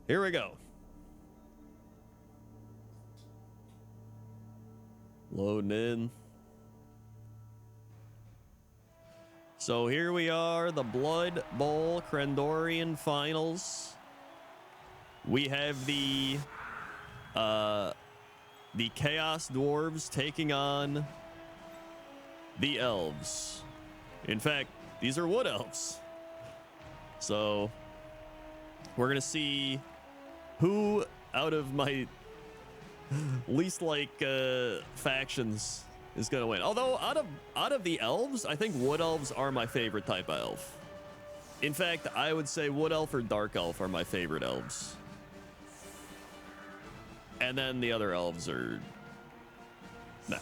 Here we go. Loading in. So here we are, the Blood Bowl Crendorian Finals. We have the Chaos Dwarves taking on the Elves. In fact, these are Wood Elves. So we're gonna see who out of my least like factions is gonna win. Although out of the elves, I think Wood Elves are my favorite type of elf. In fact, I would say Wood Elf or Dark Elf are my favorite elves. And then the other elves are no.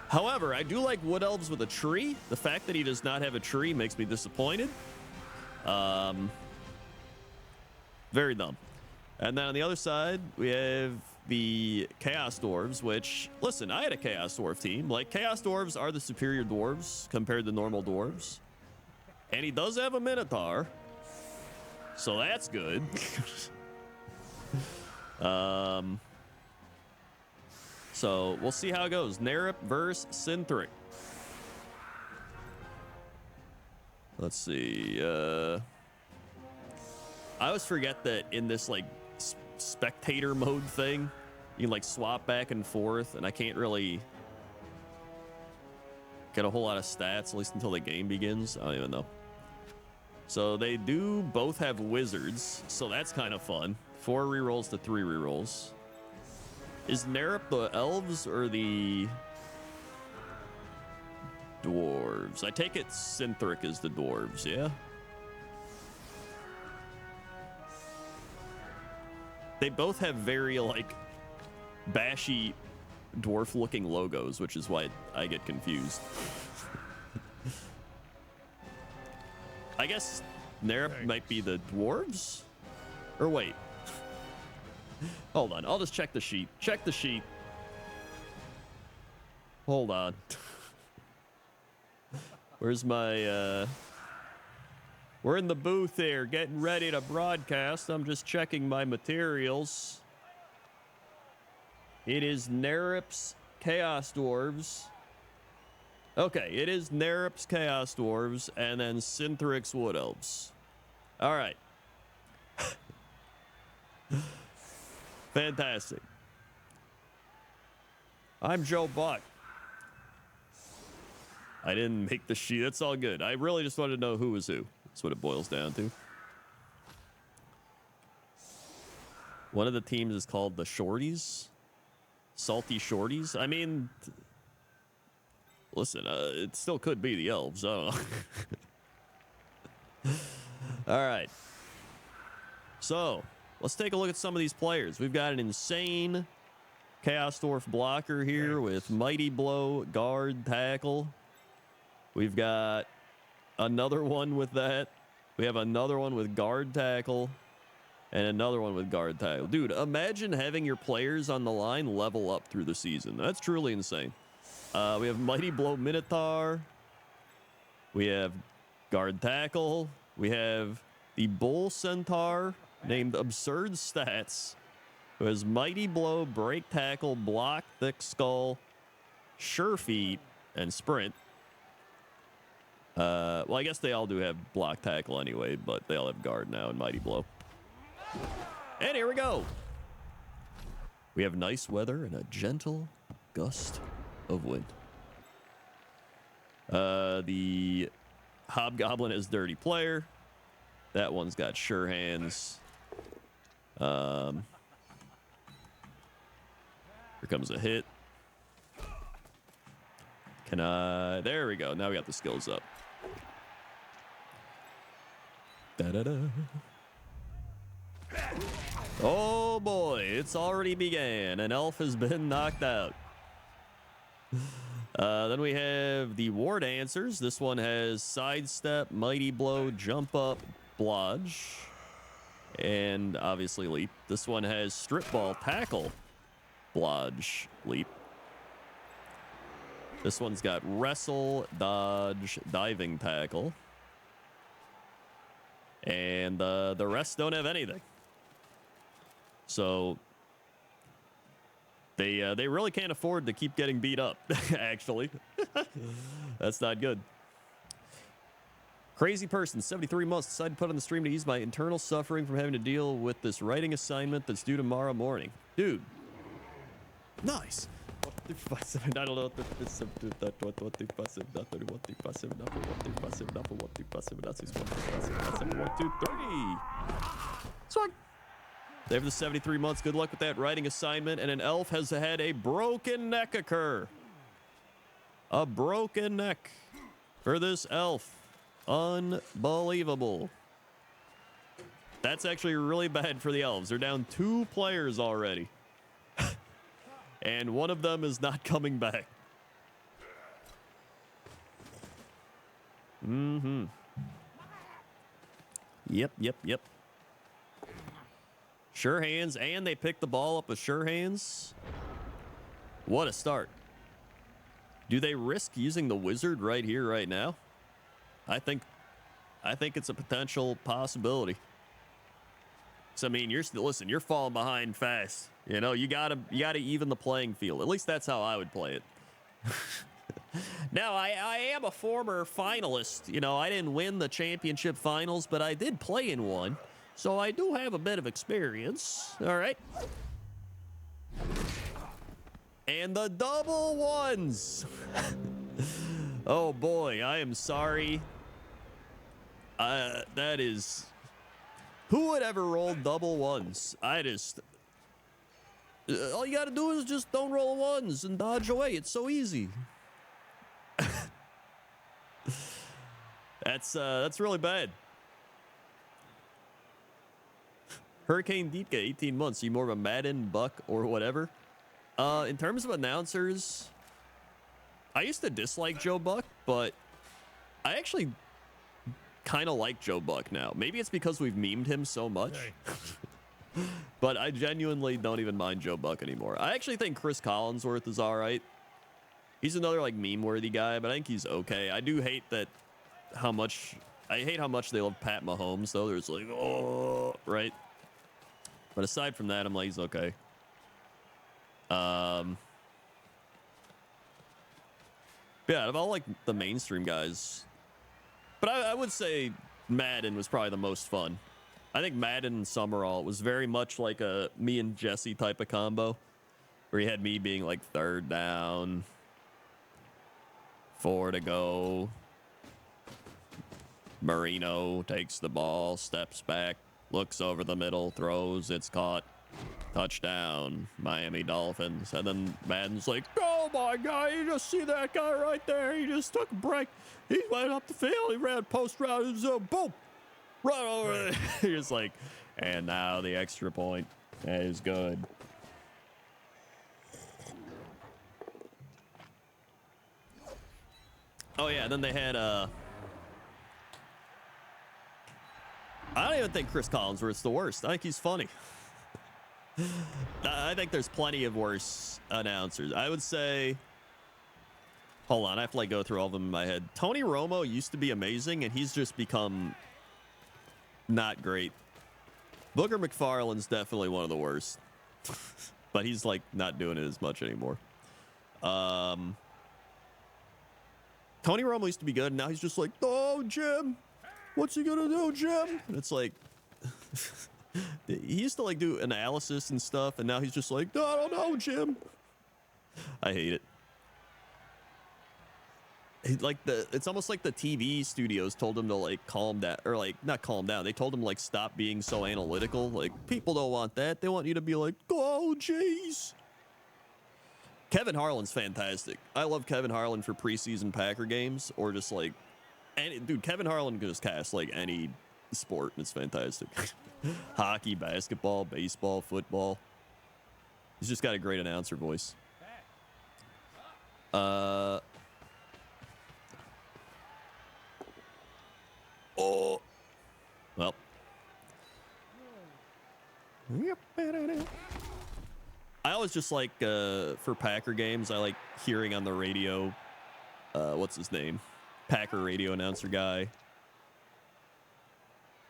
However, I do like Wood Elves with a tree. The fact that he does not have a tree makes me disappointed. Very dumb. And then on the other side, we have the Chaos Dwarves, which, listen, I had a Chaos Dwarf team. Like, Chaos Dwarves are the superior dwarves compared to normal dwarves. And he does have a Minotaur. So that's good. So we'll see how it goes. Nerep versus Synthric. Let's see. I always forget that in this like spectator mode thing, you can like swap back and forth, and I can't really get a whole lot of stats, at least until the game begins. I don't even know. So they do both have wizards, so that's kind of fun. 4 rerolls to 3 rerolls. Is Nerep the elves or the dwarves? I take it Synthric is the dwarves, yeah? They both have very, like, bashy dwarf-looking logos, which is why I get confused. I guess Nerep might be the dwarves? Or wait. Hold on, I'll just check the sheet. Check the sheet. Hold on. Where's my, We're in the booth here, getting ready to broadcast. I'm just checking my materials. It is Nerep's Chaos Dwarves. Okay, it is Nerep's Chaos Dwarves, and then Synthric's Wood Elves. All right. Fantastic. I'm Joe Buck. I didn't make the sheet. That's all good. I really just wanted to know who was who. That's what it boils down to. One of the teams is called the Shorties. Salty Shorties. I mean, listen, it still could be the Elves. I don't know. All right. So, let's take a look at some of these players. We've got an insane Chaos Dwarf blocker here with Mighty Blow, Guard, Tackle. We've got another one with that. We have another one with Guard, Tackle, and another one with Guard, Tackle. Dude, imagine having your players on the line level up through the season. That's truly insane. We have Mighty Blow Minotaur. We have Guard, Tackle. We have the Bull Centaur named Absurd Stats, who has Mighty Blow, Break Tackle, Block, Thick Skull, Sure Feet, and Sprint. Well, I guess they all do have Block, Tackle anyway, but they all have Guard now and Mighty Blow. And here we go. We have nice weather and a gentle gust of wind. The Hobgoblin is Dirty Player. That one's got Sure Hands. Here comes a hit. Can I... There we go. Now we got the skills up. Da-da-da. Oh boy, it's already began. An elf has been knocked out. Then we have the War Dancers. This one has Sidestep, Mighty Blow, Jump Up, Blodge, and obviously Leap. This one has Strip Ball, Tackle, Blodge, Leap. This one's got Wrestle, Dodge, Diving Tackle. And the rest don't have anything. So they really can't afford to keep getting beat up, actually. That's not good. Crazy person, 73 months, decided to put on the stream to ease my internal suffering from having to deal with this writing assignment that's due tomorrow morning. Dude. Nice. I don't know what the passive, They have the 73 months. Good luck with that writing assignment. And an elf has had a broken neck occur. A broken neck for this elf. Unbelievable. That's actually really bad for the elves. They're down 2 players already. And one of them is not coming back. Mm-hmm. Yep. Sure hands, and they pick the ball up with sure hands. What a start. Do they risk using the wizard right here, right now? I think it's a potential possibility. So, I mean, listen, you're falling behind fast. You know, you gotta even the playing field. At least that's how I would play it. Now, I am a former finalist. You know, I didn't win the championship finals, but I did play in one. So I do have a bit of experience. All right. And the double ones. Oh, boy, I am sorry. That is... Who would ever roll double ones? I just... all you gotta do is just don't roll ones and dodge away. It's so easy. That's really bad. Hurricane Ditka, 18 months. You more of a Madden, Buck, or whatever? In terms of announcers, I used to dislike Joe Buck, but I actually kind of like Joe Buck now. Maybe it's because we've memed him so much. Hey. But I genuinely don't even mind Joe Buck anymore. I actually think Chris Collinsworth is all right. He's another like meme-worthy guy, but I think he's okay. I do hate how much they love Pat Mahomes, though. There's like, oh, right? But aside from that, I'm like, he's okay. Yeah, out of all like the mainstream guys, but I would say Madden was probably the most fun. I think Madden and Summerall was very much like a me and Jesse type of combo, where you had me being like 3rd down, 4 to go. Marino takes the ball, steps back, looks over the middle, throws, it's caught. Touchdown, Miami Dolphins. And then Madden's like, oh my God, you just see that guy right there? He just took a break. He went up the field. He ran post route. Boom. Right over there. He's like, and now the extra point. That is good. Oh, yeah. Then they had, I don't even think Chris Collinsworth's the worst. I think he's funny. I think there's plenty of worse announcers. I would say, hold on, I have to like go through all of them in my head. Tony Romo used to be amazing, and he's just become not great. Booger McFarland's definitely one of the worst, but he's like not doing it as much anymore. Tony Romo used to be good, and now he's just like, oh, Jim, what's he gonna do, Jim? And it's like... He used to like do analysis and stuff, and now he's just like, I don't know, Jim. I hate it. It's almost like the TV studios told him to like calm down, or like not calm down. They told him like stop being so analytical. Like people don't want that. They want you to be like, oh, jeez. Kevin Harlan's fantastic. I love Kevin Harlan for preseason Packer games, or just like, dude, Kevin Harlan can just cast like any sport, and it's fantastic. Hockey, basketball, baseball, football. He's just got a great announcer voice. Oh. Well. I always just like, for Packer games, I like hearing on the radio, what's his name? Packer radio announcer guy.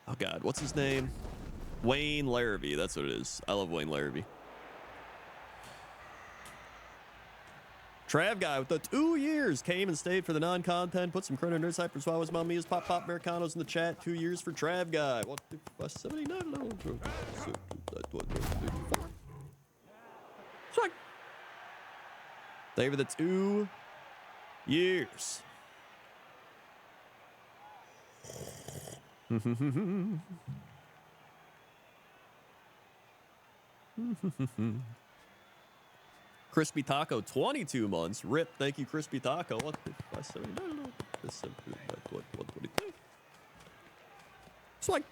Oh, God, what's his name? Wayne Larrabee, that's what it is. I love Wayne Larrabee. Trav guy with the 2 years came and stayed for the non-content. Put some Crendorian nerd hype for Swallows, Mummies, Pop Americanos in the chat. 2 years for Trav guy. What the 79? They were the 2 years. Crispy Taco, 22 months. Rip, thank you, Crispy Taco. What the 579? It's like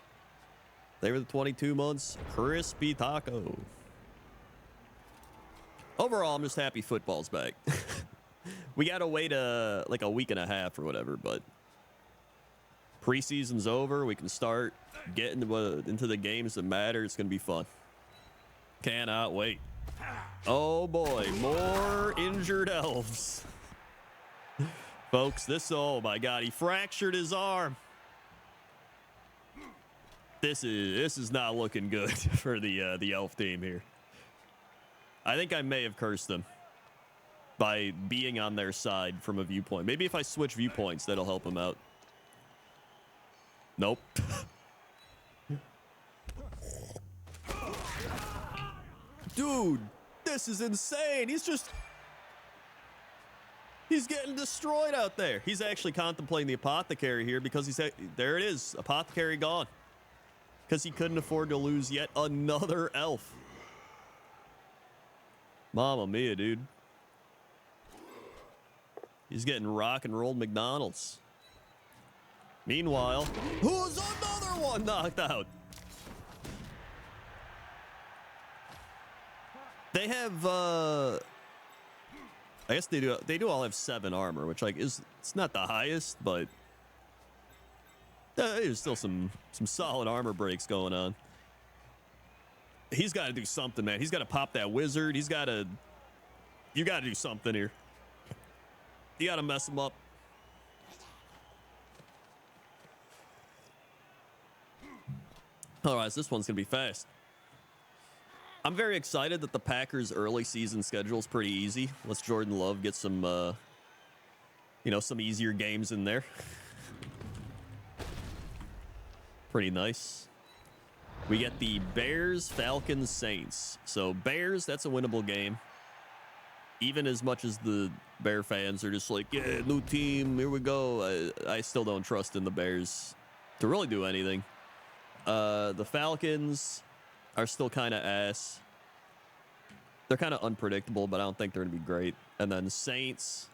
they were the 22 months. Crispy Taco. Overall, I'm just happy football's back. We gotta wait like a week and a half or whatever, but preseason's over. We can start getting into the games that matter. It's gonna be fun. Cannot wait. Oh boy, more injured elves. Folks, oh my god, he fractured his arm. This is not looking good for the elf team here. I think I may have cursed them by being on their side from a viewpoint. Maybe if I switch viewpoints, that'll help him out. Nope. Dude, this is insane. He's getting destroyed out there. He's actually contemplating the apothecary here because there it is, apothecary gone. Because he couldn't afford to lose yet another elf. Mamma mia, dude. He's getting rock and rolled McDonald's. Meanwhile, who's another one knocked out? They have, I guess they do all have 7 armor, which like it's not the highest, but there's still some solid armor breaks going on. He's got to do something, man. He's got to pop that wizard. You got to do something here. You got to mess him up. Otherwise, this one's gonna be fast. I'm very excited that the Packers' early season schedule is pretty easy. Let's Jordan Love get some, some easier games in there. Pretty nice. We get the Bears, Falcons, Saints. So Bears, that's a winnable game. Even as much as the Bear fans are just like, yeah, new team, here we go. I still don't trust in the Bears to really do anything. The Falcons are still kind of ass. They're kind of unpredictable, but I don't think they're going to be great. And then Saints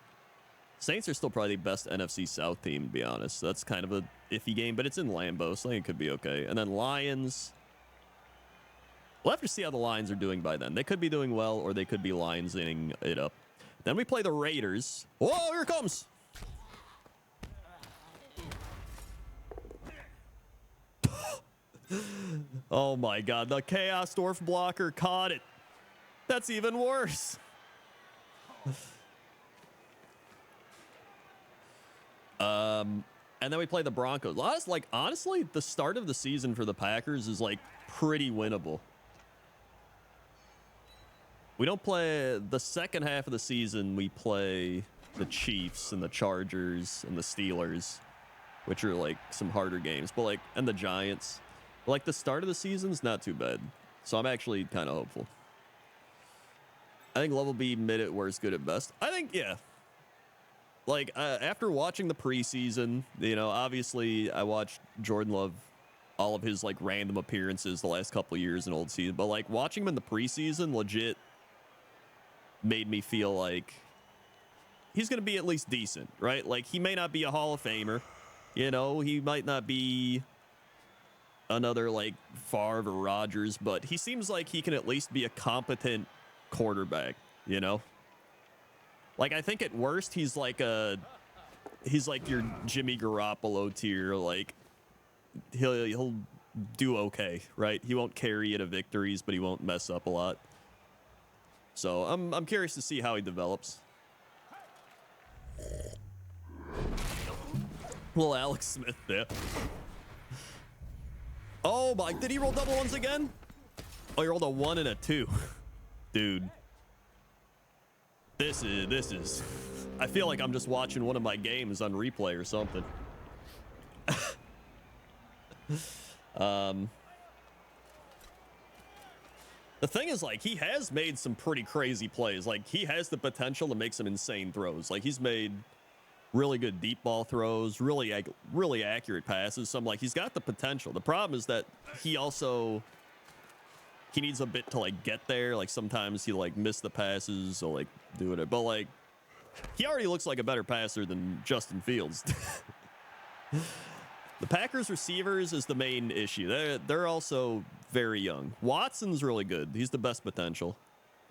are still probably the best NFC South team, to be honest. So that's kind of a iffy game, but it's in Lambeau, so I think it could be okay. And then Lions. We'll have to see how the Lions are doing by then. They could be doing well, or they could be Lions-ing it up. Then we play the Raiders. Whoa, here it comes! Oh my god, the Chaos Dwarf blocker caught it. That's even worse. And then we play the Broncos. Honestly, the start of the season for the Packers is like pretty winnable. We don't play the second half of the season. We play the Chiefs and the Chargers and the Steelers, which are like some harder games, but and the Giants. Like the start of the season's not too bad. So I'm actually kind of hopeful. I think Love will be mid at worst, good at best. I think, yeah. After watching the preseason, obviously I watched Jordan Love, all of his random appearances the last couple of years in old season. But watching him in the preseason legit made me feel like he's going to be at least decent, right? He may not be a Hall of Famer. He might not be another Favre or Rodgers, but he seems like he can at least be a competent quarterback, I think at worst he's like your Jimmy Garoppolo tier. He'll do okay, right? He won't carry you to victories, but he won't mess up a lot. So I'm curious to see how he develops. Well, Alex Smith there. Oh my, did he roll double ones again? Oh, he rolled a 1 and a 2. Dude. This is, I feel like I'm just watching one of my games on replay or something. The thing is, like, he has made some pretty crazy plays. Like, he has the potential to make some insane throws. Like, he's made really good deep ball throws, really accurate passes. So I'm like, he's got the potential. The problem is that he needs a bit to, like, get there. Like, sometimes he, like, miss the passes or, like, doing it. But, like, he already looks like a better passer than Justin Fields. The Packers receivers is the main issue. They're also very young. Watson's really good. He's the best potential.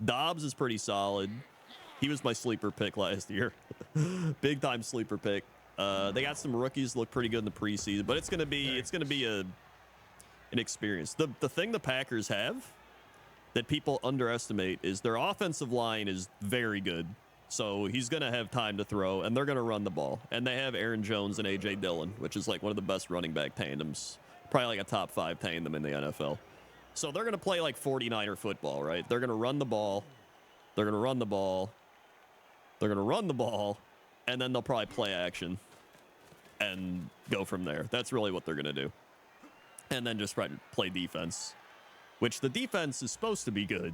Dobbs is pretty solid. He was my sleeper pick last year. Big time sleeper pick. They got some rookies look pretty good in the preseason, but it's gonna be an experience. The thing the Packers have that people underestimate is their offensive line is very good. So he's going to have time to throw, and they're going to run the ball. And they have Aaron Jones and A.J. Dillon, which is like one of the best running back tandems. Probably like a top 5 tandem in the NFL. So they're going to play like 49er football, right? They're going to run the ball. They're going to run the ball. They're going to run the ball. And then they'll probably play action and go from there. That's really what they're going to do. And then just try to play defense, which the defense is supposed to be good.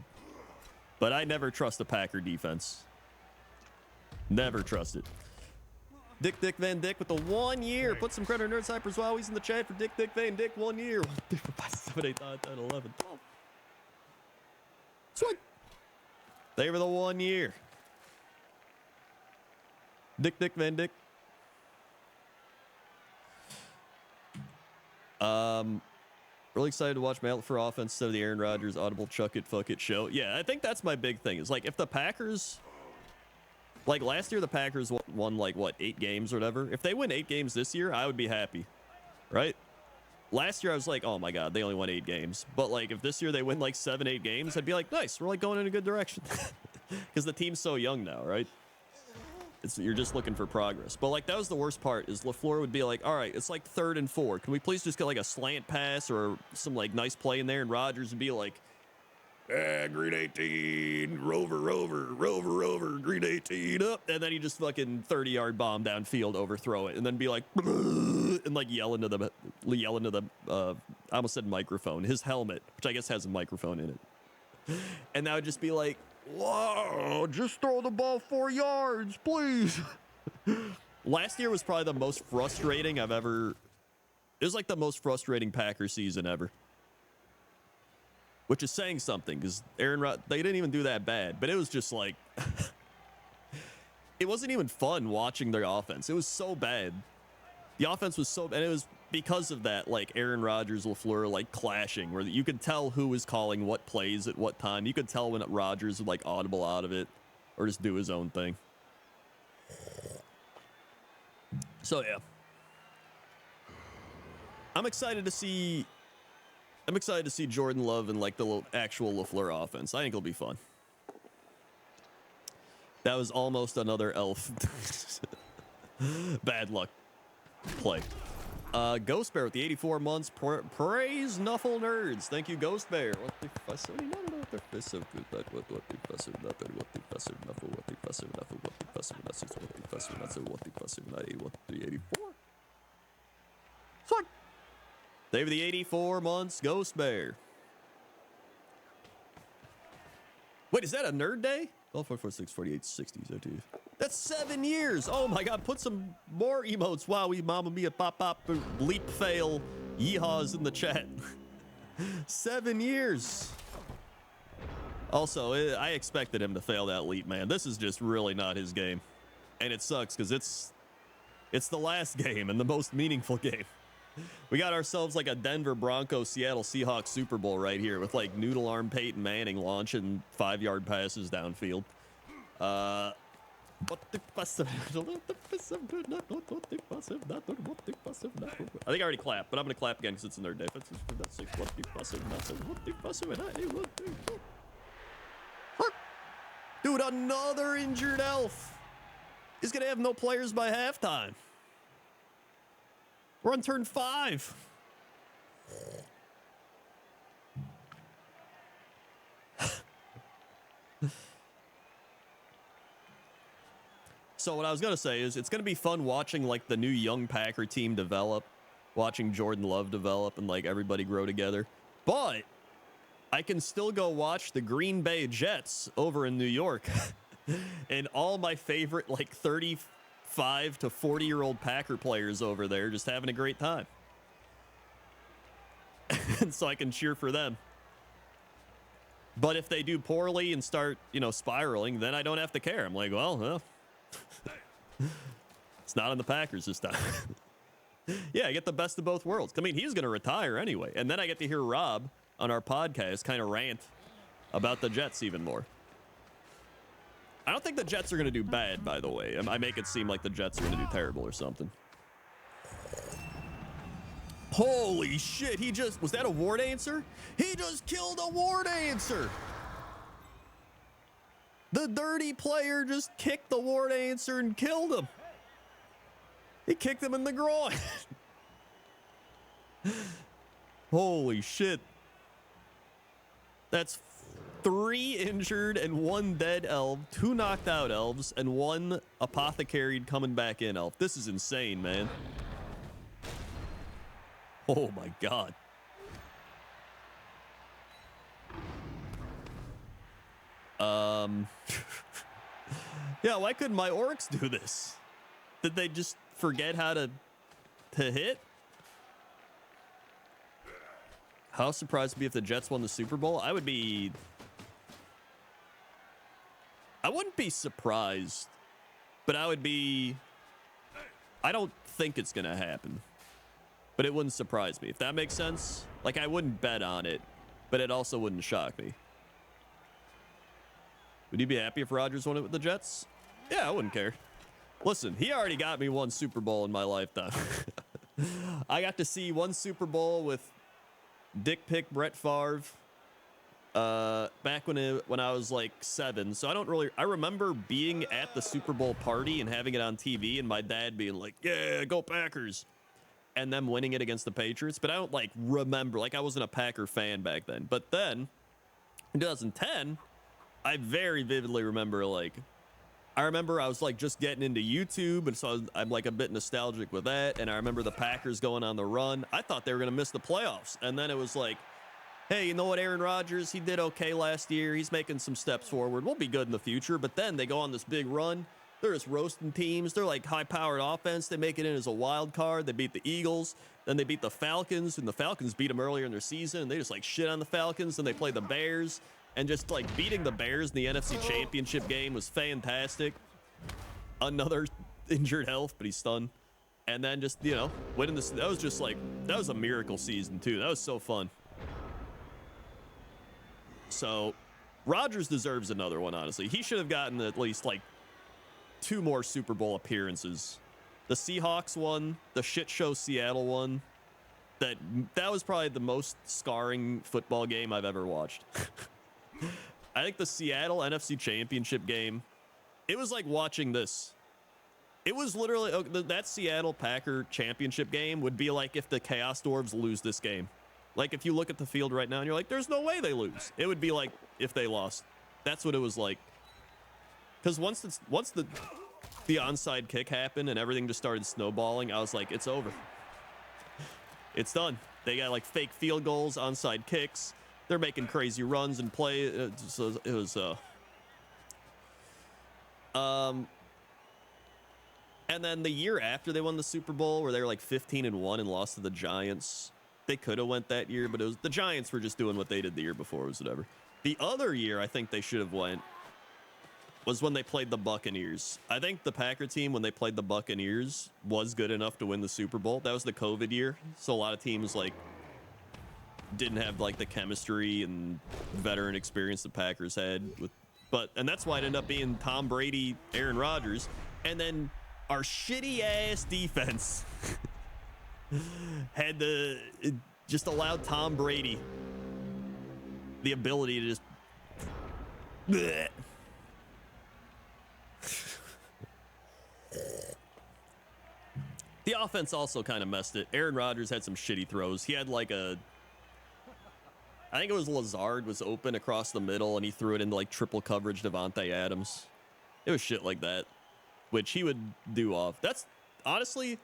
But I never trust the Packer defense. Never trust it. Dick Van Dick with the 1 year. Put some credit Nerd Cypers while he's in the chat for Dick Van Dick 1 year. 1, 2, 4, 5, 7, 8, 9, 10, 11, 12. Sweet. They were the 1 year. Dick Van Dick. Really excited to watch my outlet for offense instead of the Aaron Rodgers audible chuck it, fuck it show. Yeah, I think that's my big thing. Is like if the Packers... Like last year, the Packers won like, what, 8 games or whatever. If they win 8 games this year, I would be happy, right? Last year, I was like, oh my God, they only won 8 games. But like, if this year they win like 7, 8 games, I'd be like, nice, we're like going in a good direction. Because the team's so young now, right? You're just looking for progress. But like, that was the worst part, is LaFleur would be like, all right, it's like 3rd and 4. Can we please just get like a slant pass or some like nice play in there? And Rodgers would be like, green 18, rover, green 18 up. And then he just fucking 30-yard bomb downfield, overthrow it, and then be like, and like yell into the, I almost said microphone, his helmet, which I guess has a microphone in it. And that would just be like, whoa, just throw the ball 4 yards, please. Last year was probably the most frustrating I've ever, it was like the most frustrating Packers season ever. Which is saying something, because they didn't even do that bad. But it was just like, it wasn't even fun watching their offense. It was so bad. The offense was so bad. And it was because of that, like Aaron Rodgers, LaFleur, like clashing, where you could tell who was calling what plays at what time. You could tell when Rodgers would like audible out of it or just do his own thing. So, yeah. I'm excited to see Jordan Love and like the actual LaFleur offense. I think it'll be fun. That was almost another elf. Bad luck play. Ghost Bear with the 84 months. Praise Nuffle Nerds. Thank you, Ghost Bear. What the fuss? I don't know what the fuss of good. What the fuss of nothing. What the fuss of Nuffle. What the fuss of Nuffle. What the fuss of Nuts. What the fuss of Nuts. What the fuss of Nutty. What the 84? Fuck. They were the 84 months, Ghost Bear. Wait, is that a nerd day? 12, 4, 4, 6, 48, 60, 02. That's 7 years. Oh my God, put some more emotes. Wowie, Mamma Mia, Pop Pop, Leap Fail, Yeehaws in the chat. 7 years. Also, I expected him to fail that leap, man. This is just really not his game. And it sucks because it's the last game and the most meaningful game. We got ourselves like a Denver Broncos Seattle Seahawks Super Bowl right here with like noodle arm Peyton Manning launching 5-yard passes downfield. I think I already clapped, but I'm gonna clap again because it's in their defense. Dude, another injured elf. He's gonna have no players by halftime. We're on turn 5. So what I was going to say is it's going to be fun watching like the new young Packer team develop, watching Jordan Love develop and like everybody grow together. But I can still go watch the Green Bay Jets over in New York and all my favorite like 35 to 40-year-old Packer players over there just having a great time. And so I can cheer for them. But if they do poorly and start, you know, spiraling, then I don't have to care. I'm like, well, it's not on the Packers this time. Yeah, I get the best of both worlds. I mean, he's going to retire anyway. And then I get to hear Rob on our podcast kind of rant about the Jets even more. I don't think the Jets are going to do bad, by the way. I make it seem like the Jets are going to do terrible or something. Holy shit, was that a ward answer? He just killed a ward answer. The dirty player just kicked the ward answer and killed him. He kicked him in the groin. Holy shit. That's 3 injured and 1 dead elf, 2 knocked out elves, and 1 apothecaried coming back in elf. This is insane, man. Oh my god. Yeah, why couldn't my orcs do this? Did they just forget how to hit? How surprised would be if the Jets won the Super Bowl? I wouldn't be surprised, but I don't think it's gonna happen. But it wouldn't surprise me, if that makes sense. Like, I wouldn't bet on it, but it also wouldn't shock me. Would you be happy if Rodgers won it with the Jets? Yeah, I wouldn't care. Listen, he already got me 1 Super Bowl in my lifetime. I got to see 1 Super Bowl with Dick Pick Brett Favre back when I was like 7. So I remember being at the Super Bowl party and having it on TV and my dad being like, yeah, go Packers. And them winning it against the Patriots. But I don't like remember, like I wasn't a Packer fan back then. But then in 2010, I very vividly remember I was like just getting into YouTube, and so I'm like a bit nostalgic with that. And I remember the Packers going on the run. I thought they were going to miss the playoffs. And then it was like, hey, you know what, Aaron Rodgers, he did okay last year. He's making some steps forward. We'll be good in the future. But then they go on this big run. They're just roasting teams. They're like high-powered offense. They make it in as a wild card. They beat the Eagles. Then they beat the Falcons, and the Falcons beat them earlier in their season. And they just like shit on the Falcons. Then they play the Bears. And just like beating the Bears in the NFC Championship game was fantastic. Another injured health, but he's stunned. And then just, you know, winning this. That was a miracle season too. That was so fun. So Rodgers deserves another one, honestly. He should have gotten at least like 2 more Super Bowl appearances. The Seahawks one, the shit show Seattle one. That was probably the most scarring football game I've ever watched. I think the Seattle NFC Championship game, it was like watching this. It was literally, that Seattle Packer Championship game would be like if the Chaos Dwarves lose this game. Like if you look at the field right now and you're like, there's no way they lose. It would be like if they lost. That's what it was like. Because once the onside kick happened and everything just started snowballing, I was like, it's over. It's done. They got like fake field goals, onside kicks. They're making crazy runs and play. So it was and then the year after they won the Super Bowl, where they were like 15-1 and lost to the Giants. They could have went that year, but the Giants were just doing what they did the year before. It was whatever. The other year I think they should have went was when they played the Buccaneers. I think the Packer team, when they played the Buccaneers, was good enough to win the Super Bowl. That was the COVID year, so a lot of teams like didn't have like the chemistry and veteran experience the Packers had and that's why it ended up being Tom Brady, Aaron Rodgers, and then our shitty ass defense had just allowed Tom Brady the ability to just bleh. The offense also kind of messed it. Aaron Rodgers had some shitty throws. He had like I think it was Lazard was open across the middle, and he threw it into like triple coverage Devontae Adams. It was shit like that, which he would do off. That's honestly,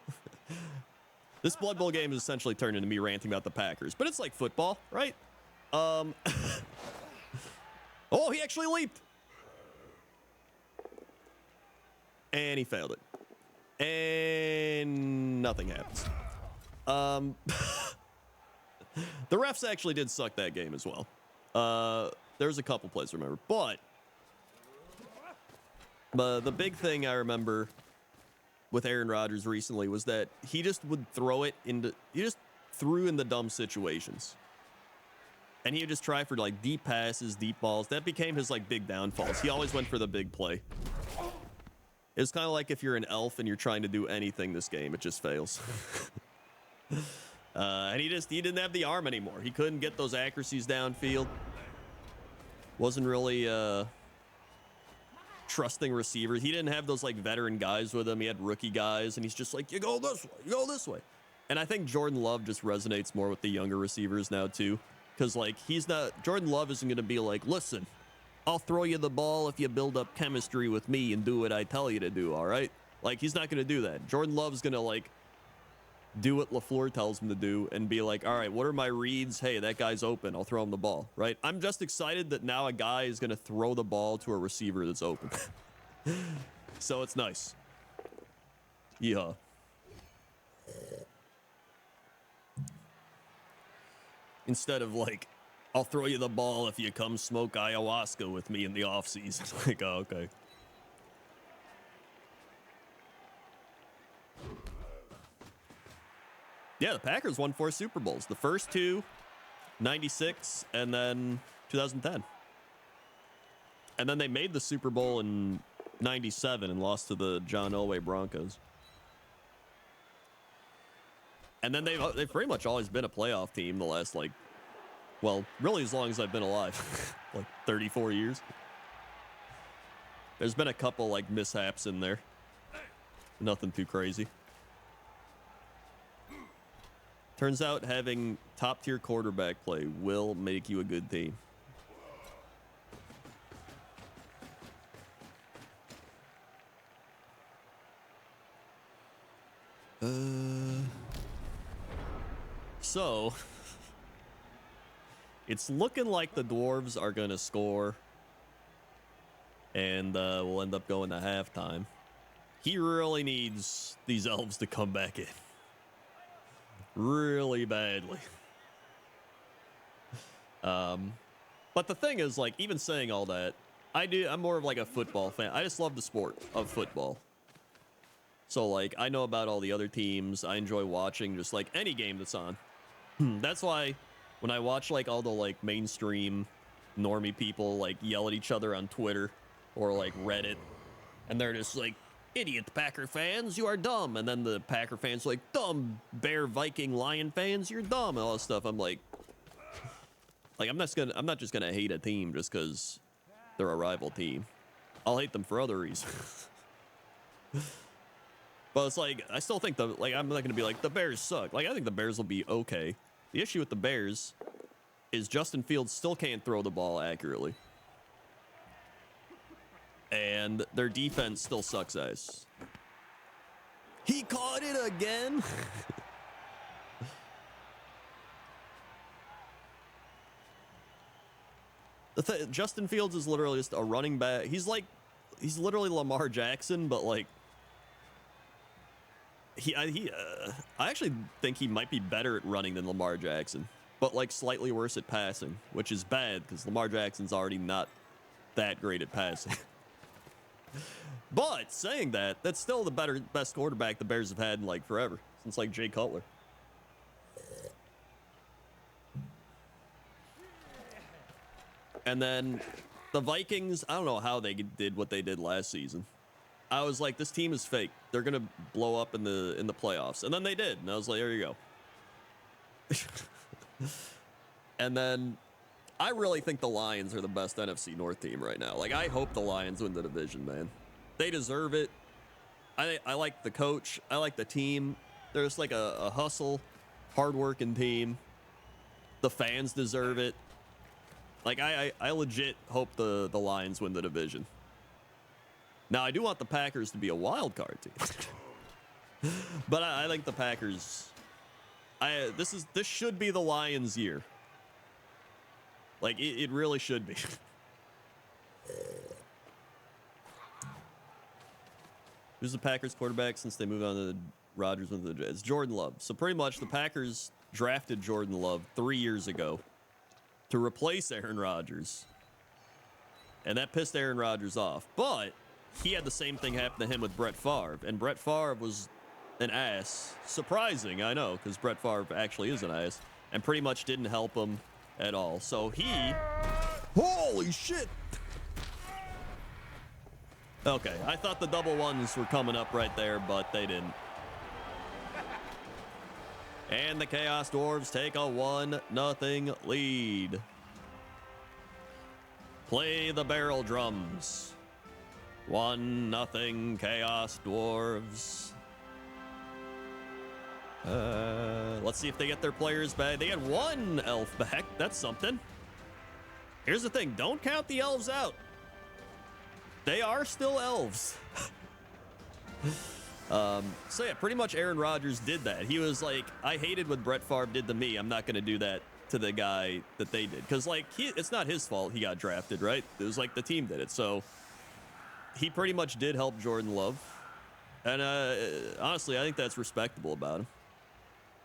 this Blood Bowl game is essentially turned into me ranting about the Packers, but it's like football, right? Oh, he actually leaped. And he failed it. And nothing happens. The refs actually did suck that game as well. There's a couple plays I remember, but the big thing I remember with Aaron Rodgers recently was that he just would throw it into, he just threw in the dumb situations. And he would just try for like deep passes, deep balls. That became his like big downfalls. He always went for the big play. It's kind of like if you're an elf and you're trying to do anything this game, it just fails. And he didn't have the arm anymore. He couldn't get those accuracies downfield. Wasn't really trusting receivers. He didn't have those like veteran guys with him. He had rookie guys, and he's just like, you go this way, you go this way. And I think Jordan Love just resonates more with the younger receivers now too, because like Jordan Love isn't going to be like, listen, I'll throw you the ball if you build up chemistry with me and do what I tell you to do, all right? Like, he's not going to do that. Jordan Love's going to, like, do what LaFleur tells him to do and be like, all right, what are my reads? Hey, that guy's open. I'll throw him the ball, right? I'm just excited that now a guy is going to throw the ball to a receiver that's open. So it's nice. Yeah. Instead of, like, I'll throw you the ball if you come smoke ayahuasca with me in the offseason. Like, oh, okay. Yeah, the Packers won 4 Super Bowls. The first 2, 96, and then 2010. And then they made the Super Bowl in 97 and lost to the John Elway Broncos. And then they've pretty much always been a playoff team the last, like, well, really as long as I've been alive, like 34 years. There's been a couple like mishaps in there. Nothing too crazy. Turns out having top tier quarterback play will make you a good team. So it's looking like the Dwarves are going to score, and we'll end up going to halftime. He really needs these Elves to come back in. Really badly. But the thing is, like, even saying all that, I'm more of like a football fan. I just love the sport of football. So, like, I know about all the other teams. I enjoy watching just, like, any game that's on. That's why when I watch, like, all the, like, mainstream normie people, like, yell at each other on Twitter or, like, Reddit, and they're just like, idiot Packer fans, you are dumb. And then the Packer fans are like, dumb Bear, Viking, Lion fans, you're dumb, and all this stuff. I'm like, I'm not just gonna hate a team just because they're a rival team. I'll hate them for other reasons. But it's like, I still think I'm not gonna be like, the Bears suck. Like, I think the Bears will be okay. The issue with the Bears is Justin Fields still can't throw the ball accurately. And their defense still sucks ass. He caught it again. Justin Fields is literally just a running back. He's literally Lamar Jackson, but like, I actually think he might be better at running than Lamar Jackson, but like slightly worse at passing, which is bad because Lamar Jackson's already not that great at passing. But saying that, that's still the best quarterback the Bears have had in like forever, since like Jay Cutler. And then the Vikings, I don't know how they did what they did last season. I was like, this team is fake. They're gonna blow up in the playoffs, and then they did. And I was like, there you go. And then I really think the Lions are the best NFC North team right now. Like, I hope the Lions win the division, man. They deserve it. I like the coach. I like the team. They're just like a hustle, hardworking team. The fans deserve it. Like, I legit hope the Lions win the division. Now, I do want the Packers to be a wild card team. But I think the Packers... This should be the Lions' year. Like, it really should be. Who's the Packers quarterback since they moved on to Rodgers and Favre? It's Jordan Love. So pretty much the Packers drafted Jordan Love 3 years ago to replace Aaron Rodgers. And that pissed Aaron Rodgers off. But he had the same thing happen to him with Brett Favre. And Brett Favre was an ass. Surprising, I know, because Brett Favre actually is an ass. And pretty much didn't help him at all. So he... Holy shit! Okay, I thought the double ones were coming up right there, but they didn't. And the Chaos Dwarves take a 1-0 lead. Play the barrel drums. 1-0 Chaos Dwarves. Let's see if they get their players back. They had one elf back. That's something. Here's the thing. Don't count the elves out. They are still elves. So yeah, pretty much Aaron Rodgers did that. He was like, I hated what Brett Favre did to me. I'm not going to do that to the guy that they did. Because, like, it's not his fault he got drafted, right? It was like the team did it. So he pretty much did help Jordan Love. And honestly, I think that's respectable about him.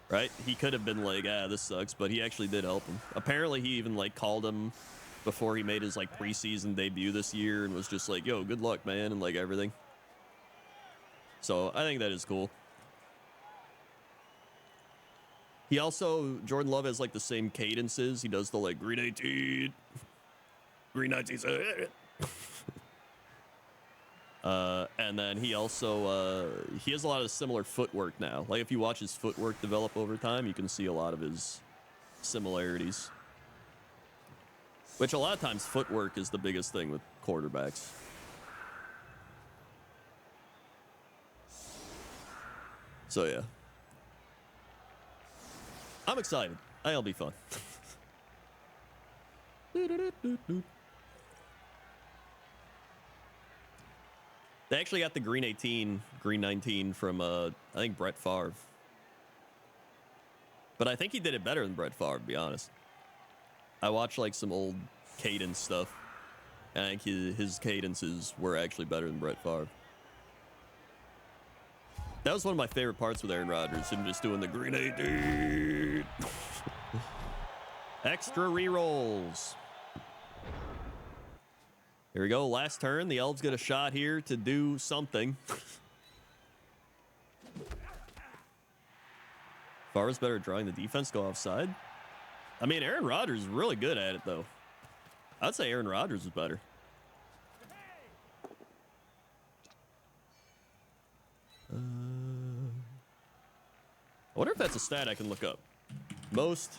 Right? He could have been like, this sucks. But he actually did help him. Apparently, he even, like, called him before he made his, like, preseason debut this year and was just like, yo, good luck, man, and, like, everything. So I think that is cool. He also, Jordan Love has, like, the same cadences. He does the, like, Green 18. Green 19. And then he also, he has a lot of similar footwork now. Like, if you watch his footwork develop over time, you can see a lot of his similarities. Which a lot of times footwork is the biggest thing with quarterbacks. So yeah. I'm excited. I think it'll be fun. They actually got the Green 18, Green 19 from, I think, Brett Favre. But I think he did it better than Brett Favre, to be honest. I watched, like, some old cadence stuff, and I think his cadences were actually better than Brett Favre. That was one of my favorite parts with Aaron Rodgers, him just doing the Green 18. Extra rerolls. Here we go, last turn. The Elves get a shot here to do something. Favre's better at drawing the defense, go offside. I mean, Aaron Rodgers is really good at it, though. I'd say Aaron Rodgers is better. I wonder if that's a stat I can look up. Most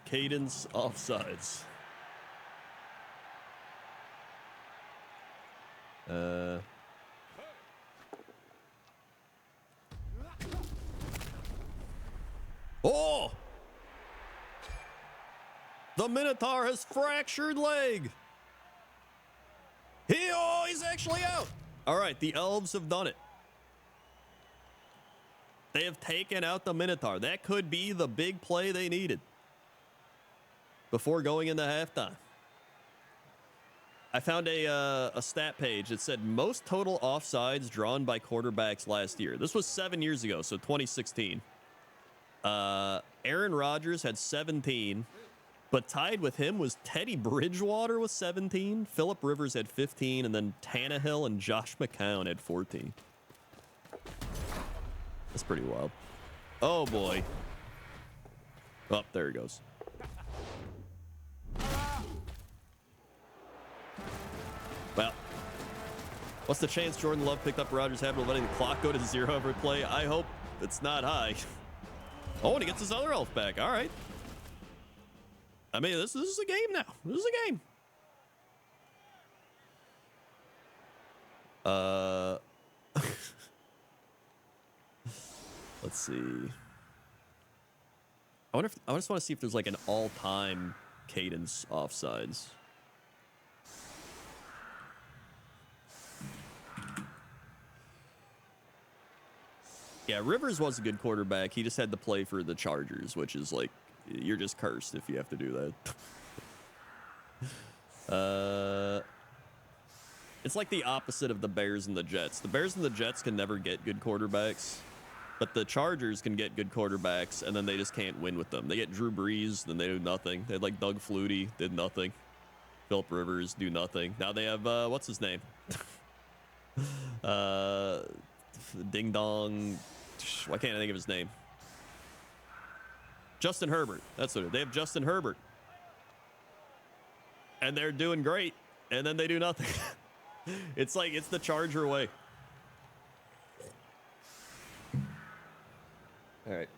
cadence offsides. Oh! The Minotaur has fractured leg. He's actually out. All right, the Elves have done it. They have taken out the Minotaur. That could be the big play they needed before going into halftime. I found a stat page that said most total offsides drawn by quarterbacks last year. This was 7 years ago, so 2016. Aaron Rodgers had 17, but tied with him was Teddy Bridgewater with 17, Phillip Rivers had 15, and then Tannehill and Josh McCown had 14. That's pretty wild. Oh, boy. Oh, there he goes. Well, what's the chance Jordan Love picked up Rodgers' habit of letting the clock go to 0 every play? I hope it's not high. Oh, and he gets his other elf back. All right. I mean, this is a game now. This is a game. Let's see. I just want to see if there's like an all-time cadence offsides. Yeah, Rivers was a good quarterback. He just had to play for the Chargers, which is like, you're just cursed if you have to do that. It's like the opposite of the Bears and the Jets. The Bears and the Jets can never get good quarterbacks, but the Chargers can get good quarterbacks, and then they just can't win with them. They get Drew Brees, then they do nothing. They had like Doug Flutie, did nothing. Philip Rivers, do nothing. Now they have, what's his name? Ding Dong. Why can't I think of his name? Justin Herbert. That's what it is. They have Justin Herbert. And they're doing great, and then they do nothing. It's like, it's the Charger way. All right.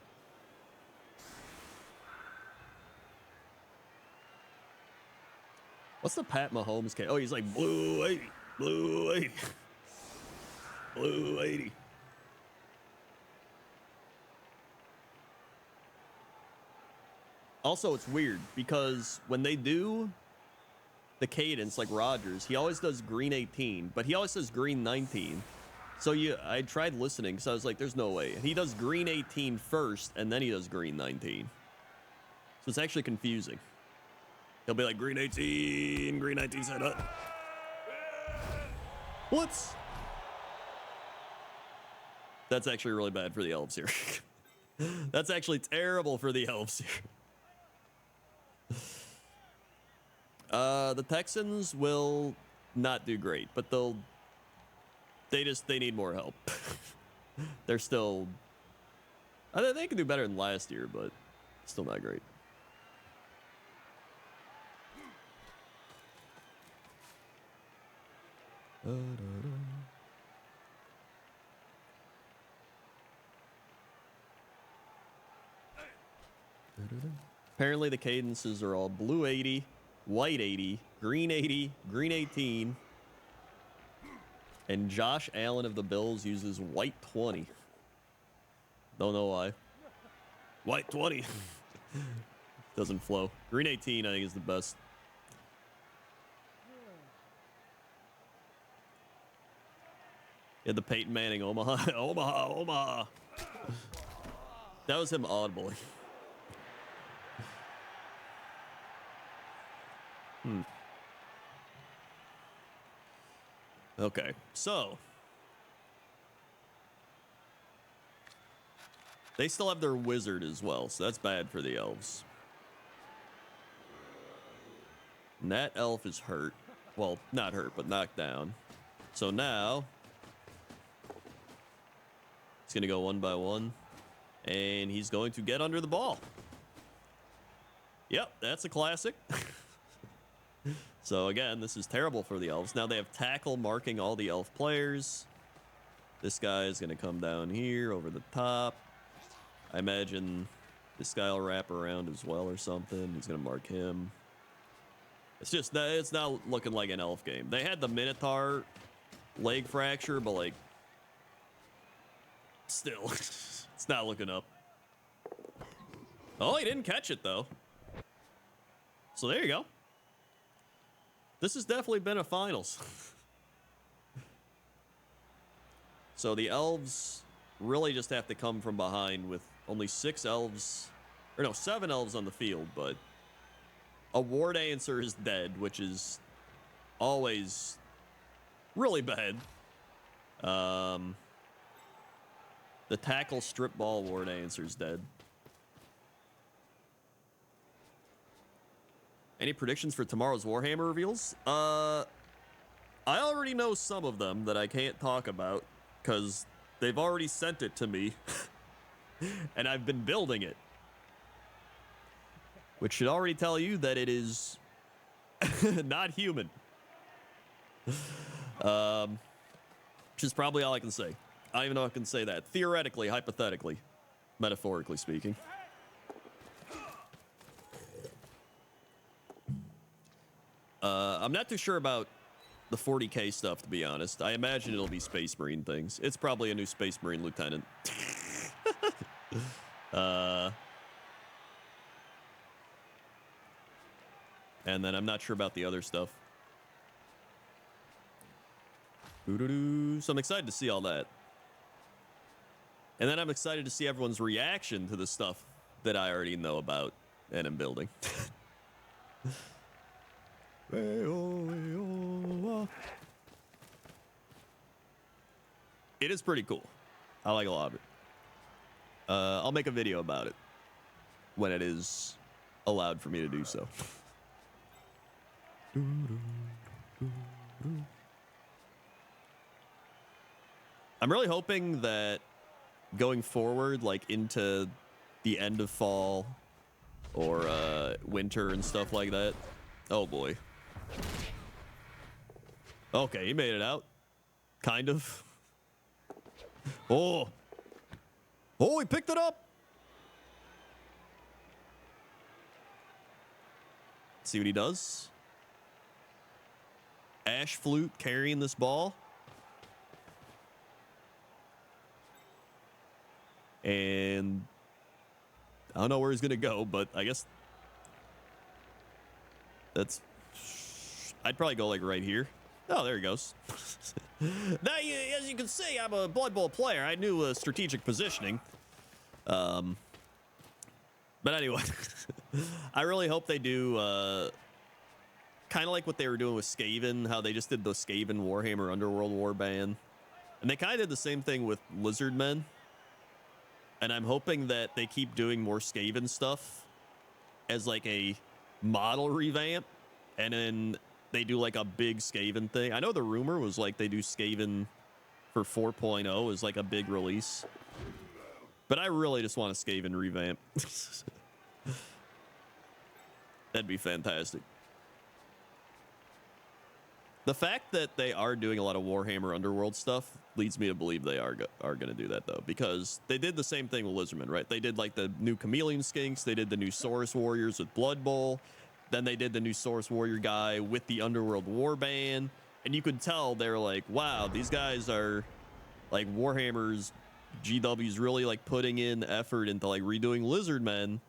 What's the Pat Mahomes case? Oh, he's like blue 80, blue 80, blue 80. Also, it's weird because when they do the cadence like Rodgers, he always does green 18, but he always says green 19. So I tried listening because I was like, there's no way. He does green 18 first, and then he does green 19. So it's actually confusing. He'll be like, green 18, green 19 set up. What? That's actually really bad for the Elves here. That's actually terrible for the Elves here. The Texans will not do great, but they need more help. They're still, they can do better than last year, but still not great. Apparently the cadences are all blue 80, white 80, green 80, green 18, and Josh Allen of the Bills uses white 20. Don't know why. White 20. Doesn't flow. Green 18, I think, is the best. Yeah, the Peyton Manning Omaha. Omaha. That was him audibly. Okay, so they still have their wizard as well, so that's bad for the Elves. And that elf is hurt. Well, not hurt, but knocked down. So now he's going to go one by one, and he's going to get under the ball. Yep, that's a classic. So again, this is terrible for the Elves. Now they have tackle marking all the elf players. This guy is going to come down here over the top. I imagine this guy will wrap around as well or something. He's going to mark him. It's just, it's not looking like an elf game. They had the Minotaur leg fracture, but like, still, it's not looking up. Oh, he didn't catch it though. So there you go. This has definitely been a finals. So the Elves really just have to come from behind with only 6 elves, or no, 7 elves on the field, but a Ward Answer is dead, which is always really bad. The Tackle Strip Ball Ward Answer is dead. Any predictions for tomorrow's Warhammer reveals? I already know some of them that I can't talk about because they've already sent it to me and I've been building it. Which should already tell you that it is not human. Which is probably all I can say. I don't even know if I can say that. Theoretically, hypothetically, metaphorically speaking. I'm not too sure about the 40k stuff, to be honest. I imagine it'll be Space Marine things. It's probably a new Space Marine lieutenant. And then I'm not sure about the other stuff. So I'm excited to see all that. And then I'm excited to see everyone's reaction to the stuff that I already know about and am building. It is pretty cool. I like a lot of it. I'll make a video about it when it is allowed for me to do so. I'm really hoping that going forward, like into the end of fall or winter and stuff like that. Oh boy. Okay, he made it out. Kind of. Oh. Oh, he picked it up. Let's see what he does. Ash Flute carrying this ball. And I don't know where he's going to go, but I guess that's... I'd probably go like right here. Oh, there he goes. Now, as you can see, I'm a Blood Bowl player. I knew strategic positioning. But anyway, I really hope they do kind of like what they were doing with Skaven, how they just did the Skaven Warhammer Underworld Warband. And they kind of did the same thing with Lizardmen. And I'm hoping that they keep doing more Skaven stuff as like a model revamp. And then they do like a big Skaven thing. I know the rumor was like they do Skaven for 4.0 as like a big release. But I really just want a Skaven revamp. That'd be fantastic. The fact that they are doing a lot of Warhammer Underworld stuff leads me to believe they are going to do that, though, because they did the same thing with Lizardmen, right? They did like the new Chameleon Skinks. They did the new Saurus Warriors with Blood Bowl. Then they did the new Saurus Warrior guy with the Underworld Warband. And you could tell they were like, wow, these guys are like Warhammer's GW's really like putting in effort into like redoing Lizardmen.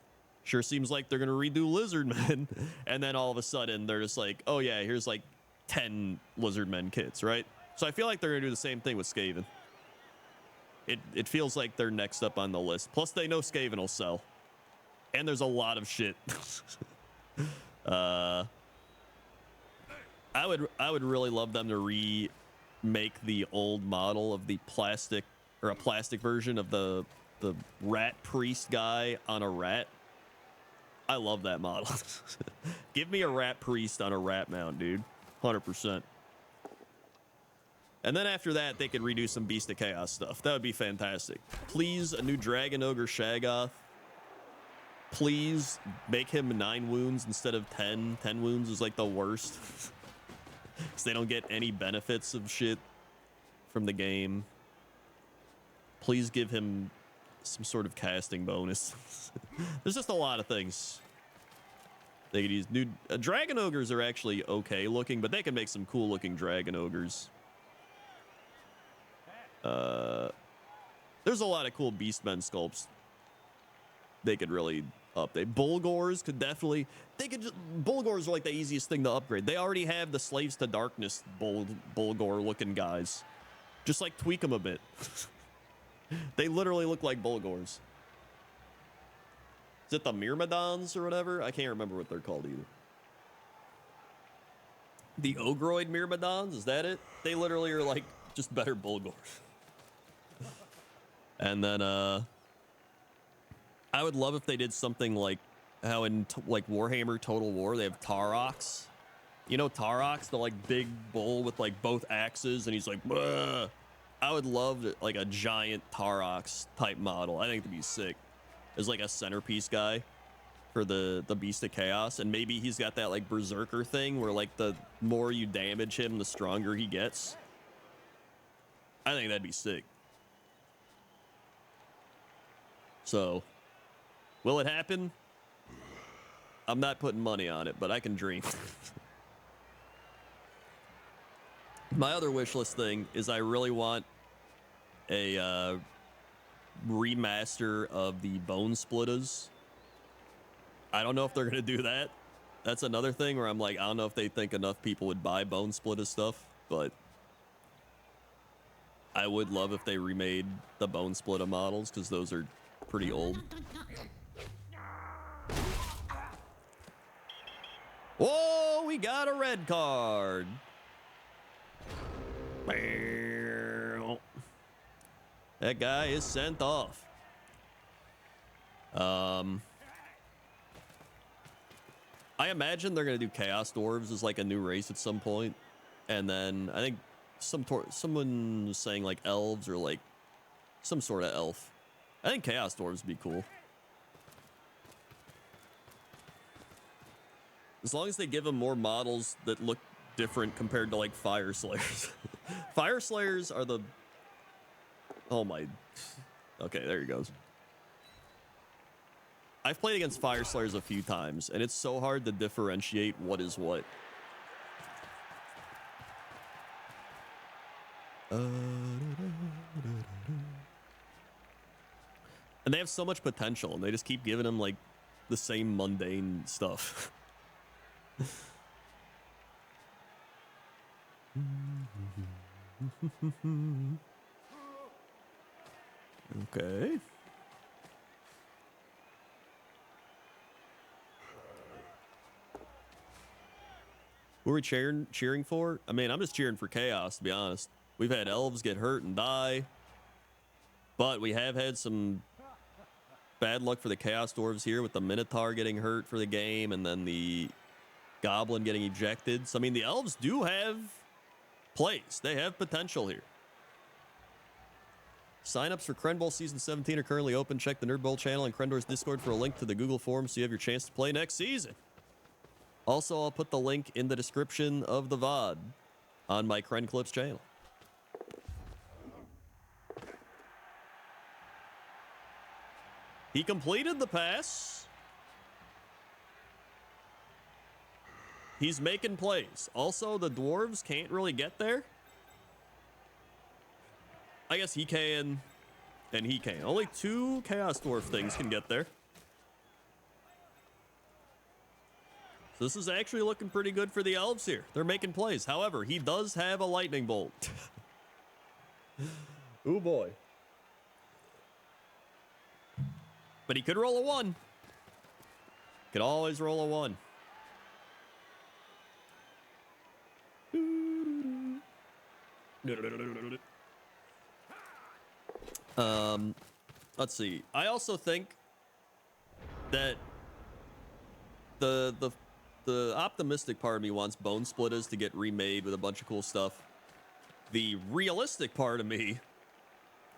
Sure seems like they're going to redo Lizardmen. And then all of a sudden they're just like, oh yeah, here's like 10 Lizardmen kits, right? So I feel like they're going to do the same thing with Skaven. It feels like they're next up on the list. Plus they know Skaven will sell. And there's a lot of shit. I would really love them to remake the old model of the plastic, or a plastic version of the rat priest guy on a rat. I love that model. Give me a rat priest on a rat mount, dude. 100%. And then after that, they could redo some Beast of Chaos stuff. That would be fantastic. Please, a new Dragon Ogre Shaggoth. Please make him 9 wounds instead of 10. 10 wounds is like the worst. Because they don't get any benefits of shit from the game. Please give him some sort of casting bonus. There's just a lot of things they could use. New Dragon Ogres are actually okay looking, but they can make some cool looking Dragon Ogres. There's a lot of cool Beastmen sculpts they could really update. Bulgors could definitely... Bulgors are like the easiest thing to upgrade. They already have the Slaves to Darkness Bulgor looking guys. Just like tweak them a bit. They literally look like Bulgors. Is it the Myrmidons or whatever? I can't remember what they're called either. The Ogroid Myrmidons? Is that it? They literally are like just better Bulgors. And then, I would love if they did something like how in like Warhammer Total War, they have Tarox. You know Tarox, the like big bull with like both axes, and he's like, "Bleh." I would love like a giant Tarox type model. I think it'd be sick. As like a centerpiece guy for the Beast of Chaos, and maybe he's got that like Berserker thing where like the more you damage him, the stronger he gets. I think that'd be sick. So, will it happen? I'm not putting money on it, but I can dream. My other wish list thing is I really want a remaster of the Bone Splitters. I don't know if they're going to do that. That's another thing where I'm like, I don't know if they think enough people would buy Bone Splitter stuff, but I would love if they remade the Bone Splitter models, because those are pretty old. Whoa, we got a red card. That guy is sent off. I imagine they're gonna do Chaos Dwarves as like a new race at some point, and then I think someone was saying like Elves or like some sort of elf. I think Chaos Dwarves would be cool. As long as they give them more models that look different compared to like Fire Slayers. Fire Slayers are the... Oh my... Okay, there he goes. I've played against Fire Slayers a few times, and it's so hard to differentiate what is what. And they have so much potential, and they just keep giving them like the same mundane stuff. Okay. Who are we cheering for? I mean, I'm just cheering for chaos, to be honest. We've had elves get hurt and die, but we have had some bad luck for the Chaos Dwarves here with the Minotaur getting hurt for the game and then the Goblin getting ejected. So, I mean, the elves do have plays. They have potential here. Sign-ups for Crendbowl Season 17 are currently open. Check the Nerd Bowl channel and Crendor's Discord for a link to the Google Forms so you have your chance to play next season. Also, I'll put the link in the description of the VOD on my Crend Clips channel. He completed the pass. He's making plays. Also, the Dwarves can't really get there. I guess he can, and he can. Only 2 Chaos Dwarf things can get there. So this is actually looking pretty good for the Elves here. They're making plays. However, he does have a lightning bolt. Oh boy. But he could roll a 1. Could always roll a 1. Let's see. I also think that the optimistic part of me wants Bone Splitters to get remade with a bunch of cool stuff. The realistic part of me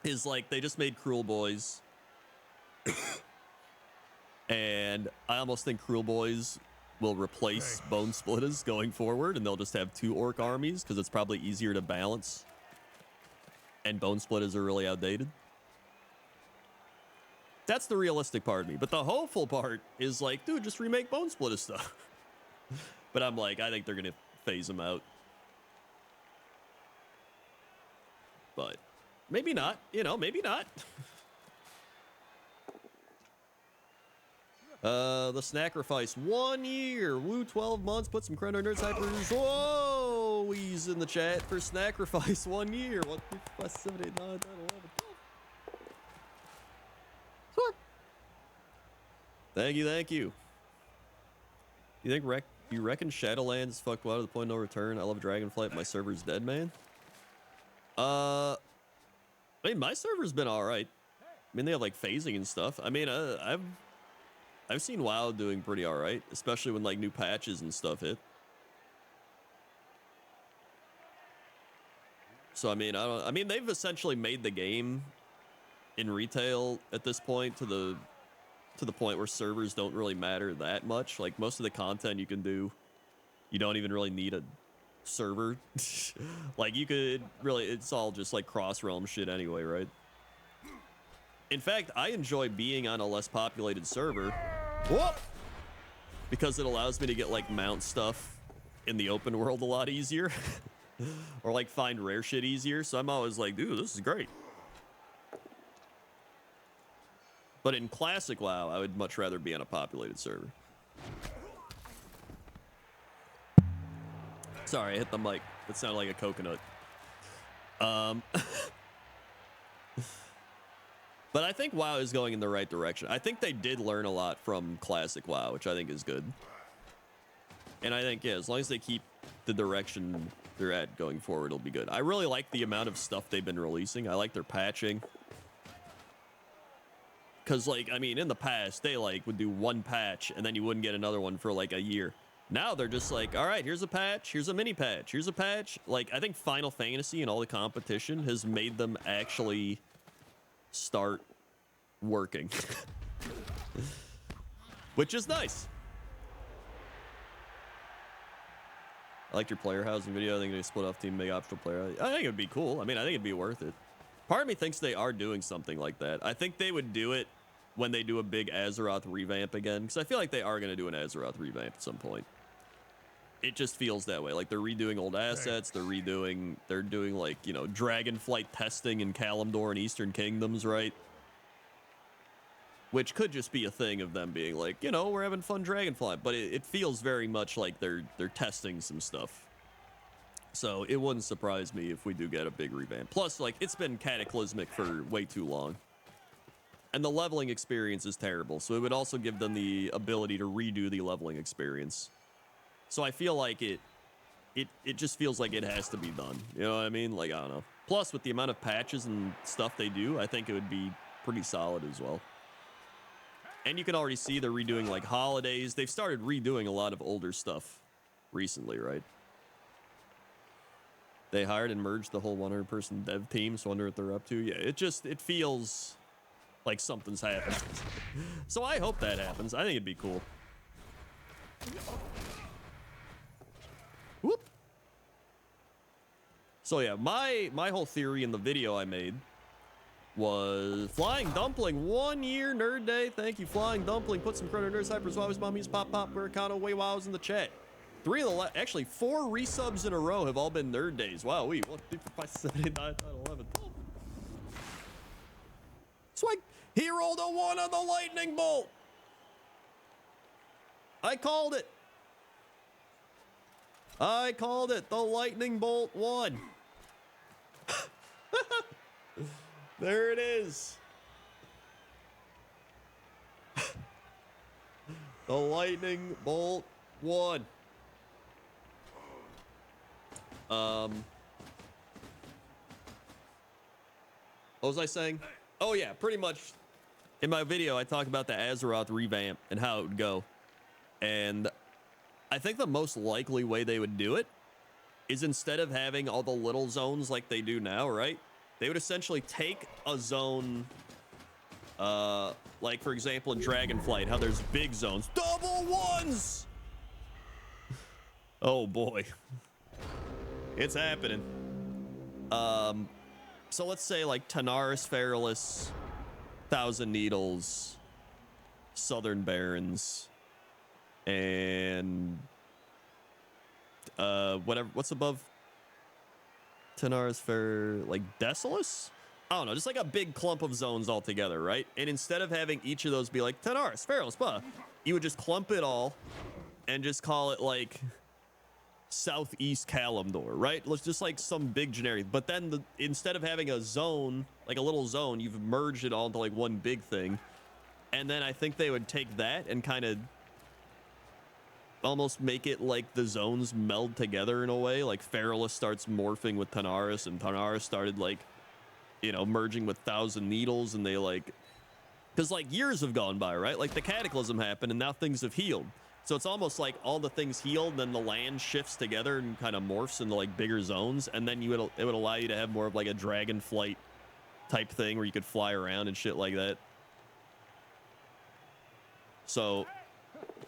is like they just made Cruel Boys. And I almost think Cruel Boys will replace Bone Splitters going forward, and they'll just have 2 orc armies because it's probably easier to balance. And Bone Splitters are really outdated. That's the realistic part of me. But the hopeful part is like, dude, just remake Bone Splitter stuff. But I'm like, I think they're going to phase them out. But maybe not. You know, maybe not. The Sacrifice 1 year. Woo, 12 months. Put some Crendor Nerds Hypers. Whoa, he's in the chat for Sacrifice 1 year. 1, 2, 5, 7, 8, 9, 10, 11, 12. Thank you, thank you. You reckon Shadowlands is fucked well to the point of no return? I love Dragonflight, but my server's dead, man. I mean, my server's been all right. I mean, they have like phasing and stuff. I mean, I've seen WoW doing pretty all right, especially when like new patches and stuff hit. So I mean, they've essentially made the game in retail at this point to the point where servers don't really matter that much. Like most of the content you can do, you don't even really need a server. Like you could really, it's all just like cross-realm shit anyway, right? In fact, I enjoy being on a less populated server. Whoop! Because it allows me to get like mount stuff in the open world a lot easier. Or like find rare shit easier. So I'm always like, dude, this is great. But in classic WoW, I would much rather be on a populated server. Sorry, I hit the mic. It sounded like a coconut. But I think WoW is going in the right direction. I think they did learn a lot from classic WoW, which I think is good. And I think, yeah, as long as they keep the direction they're at going forward, it'll be good. I really like the amount of stuff they've been releasing. I like their patching. Because, like, I mean, in the past, they, like, would do one patch, and then you wouldn't get another one for, like, a year. Now they're just like, all right, here's a patch, here's a mini patch, here's a patch. Like, I think Final Fantasy and all the competition has made them actually start working. Which is nice. I liked your player housing video. I think they split off team, make optional player. I think it'd be cool. I mean, I think it'd be worth it. Part of me thinks they are doing something like that. I think they would do it when they do a big Azeroth revamp again, because I feel like they are going to do an Azeroth revamp at some point. It just feels that way. Like, they're redoing old assets. They're doing, like, you know, Dragonflight testing in Kalimdor and Eastern Kingdoms, right? Which could just be a thing of them being like, you know, we're having fun Dragonflight, but it feels very much like they're testing some stuff. So it wouldn't surprise me if we do get a big revamp. Plus, like, it's been cataclysmic for way too long. And the leveling experience is terrible, so it would also give them the ability to redo the leveling experience. So I feel like it just feels like it has to be done. You know what I mean? Like, I don't know. Plus, with the amount of patches and stuff they do, I think it would be pretty solid as well. And you can already see they're redoing, like, holidays. They've started redoing a lot of older stuff recently, right? They hired and merged the whole 100-person dev team, so I wonder what they're up to. Yeah, it feels like something's happening. So I hope that happens. I think it'd be cool. Whoop. So yeah, my whole theory in the video I made was Flying Dumpling, 1 year Nerd Day. Thank you, Flying Dumpling. Put some Crendorian Nerd Cypress, Wows, Mummies, Pop, Burricano, Way Wows in the chat. 4 resubs in a row have all been Nerd Days. Wow, 1, 2, 3, 4, 5, 6, 7, 8, 9, 10, 11. Swag. He rolled a 1 on the lightning bolt. I called it. I called it. The lightning bolt won. There it is. The lightning bolt won. What was I saying? Oh yeah, pretty much in my video I talk about the Azeroth revamp and how it would go. And I think the most likely way they would do it is instead of having all the little zones like they do now, right? They would essentially take a zone, like for example in Dragonflight, how there's big zones. Double ones! Oh boy. It's happening. So let's say like Tanaris, Feralus, Thousand Needles, Southern Barrens, and whatever, what's above Tanaris, like Desolus? I don't know, just like a big clump of zones all together, right? And instead of having each of those be like Tanaris, Feralus, blah, you would just clump it all and just call it like Southeast Kalimdor, right? Let's just like some big generic. But then instead of having a zone, like a little zone, you've merged it all into like one big thing. And then I think they would take that and kind of almost make it like the zones meld together in a way. Like Feralus starts morphing with Tanaris, and Tanaris started like, you know, merging with Thousand Needles, and they like, because like years have gone by, right? Like the Cataclysm happened and now things have healed. So it's almost like all the things healed, then the land shifts together and kind of morphs into like bigger zones, and then it would allow you to have more of like a Dragonflight type thing where you could fly around and shit like that. So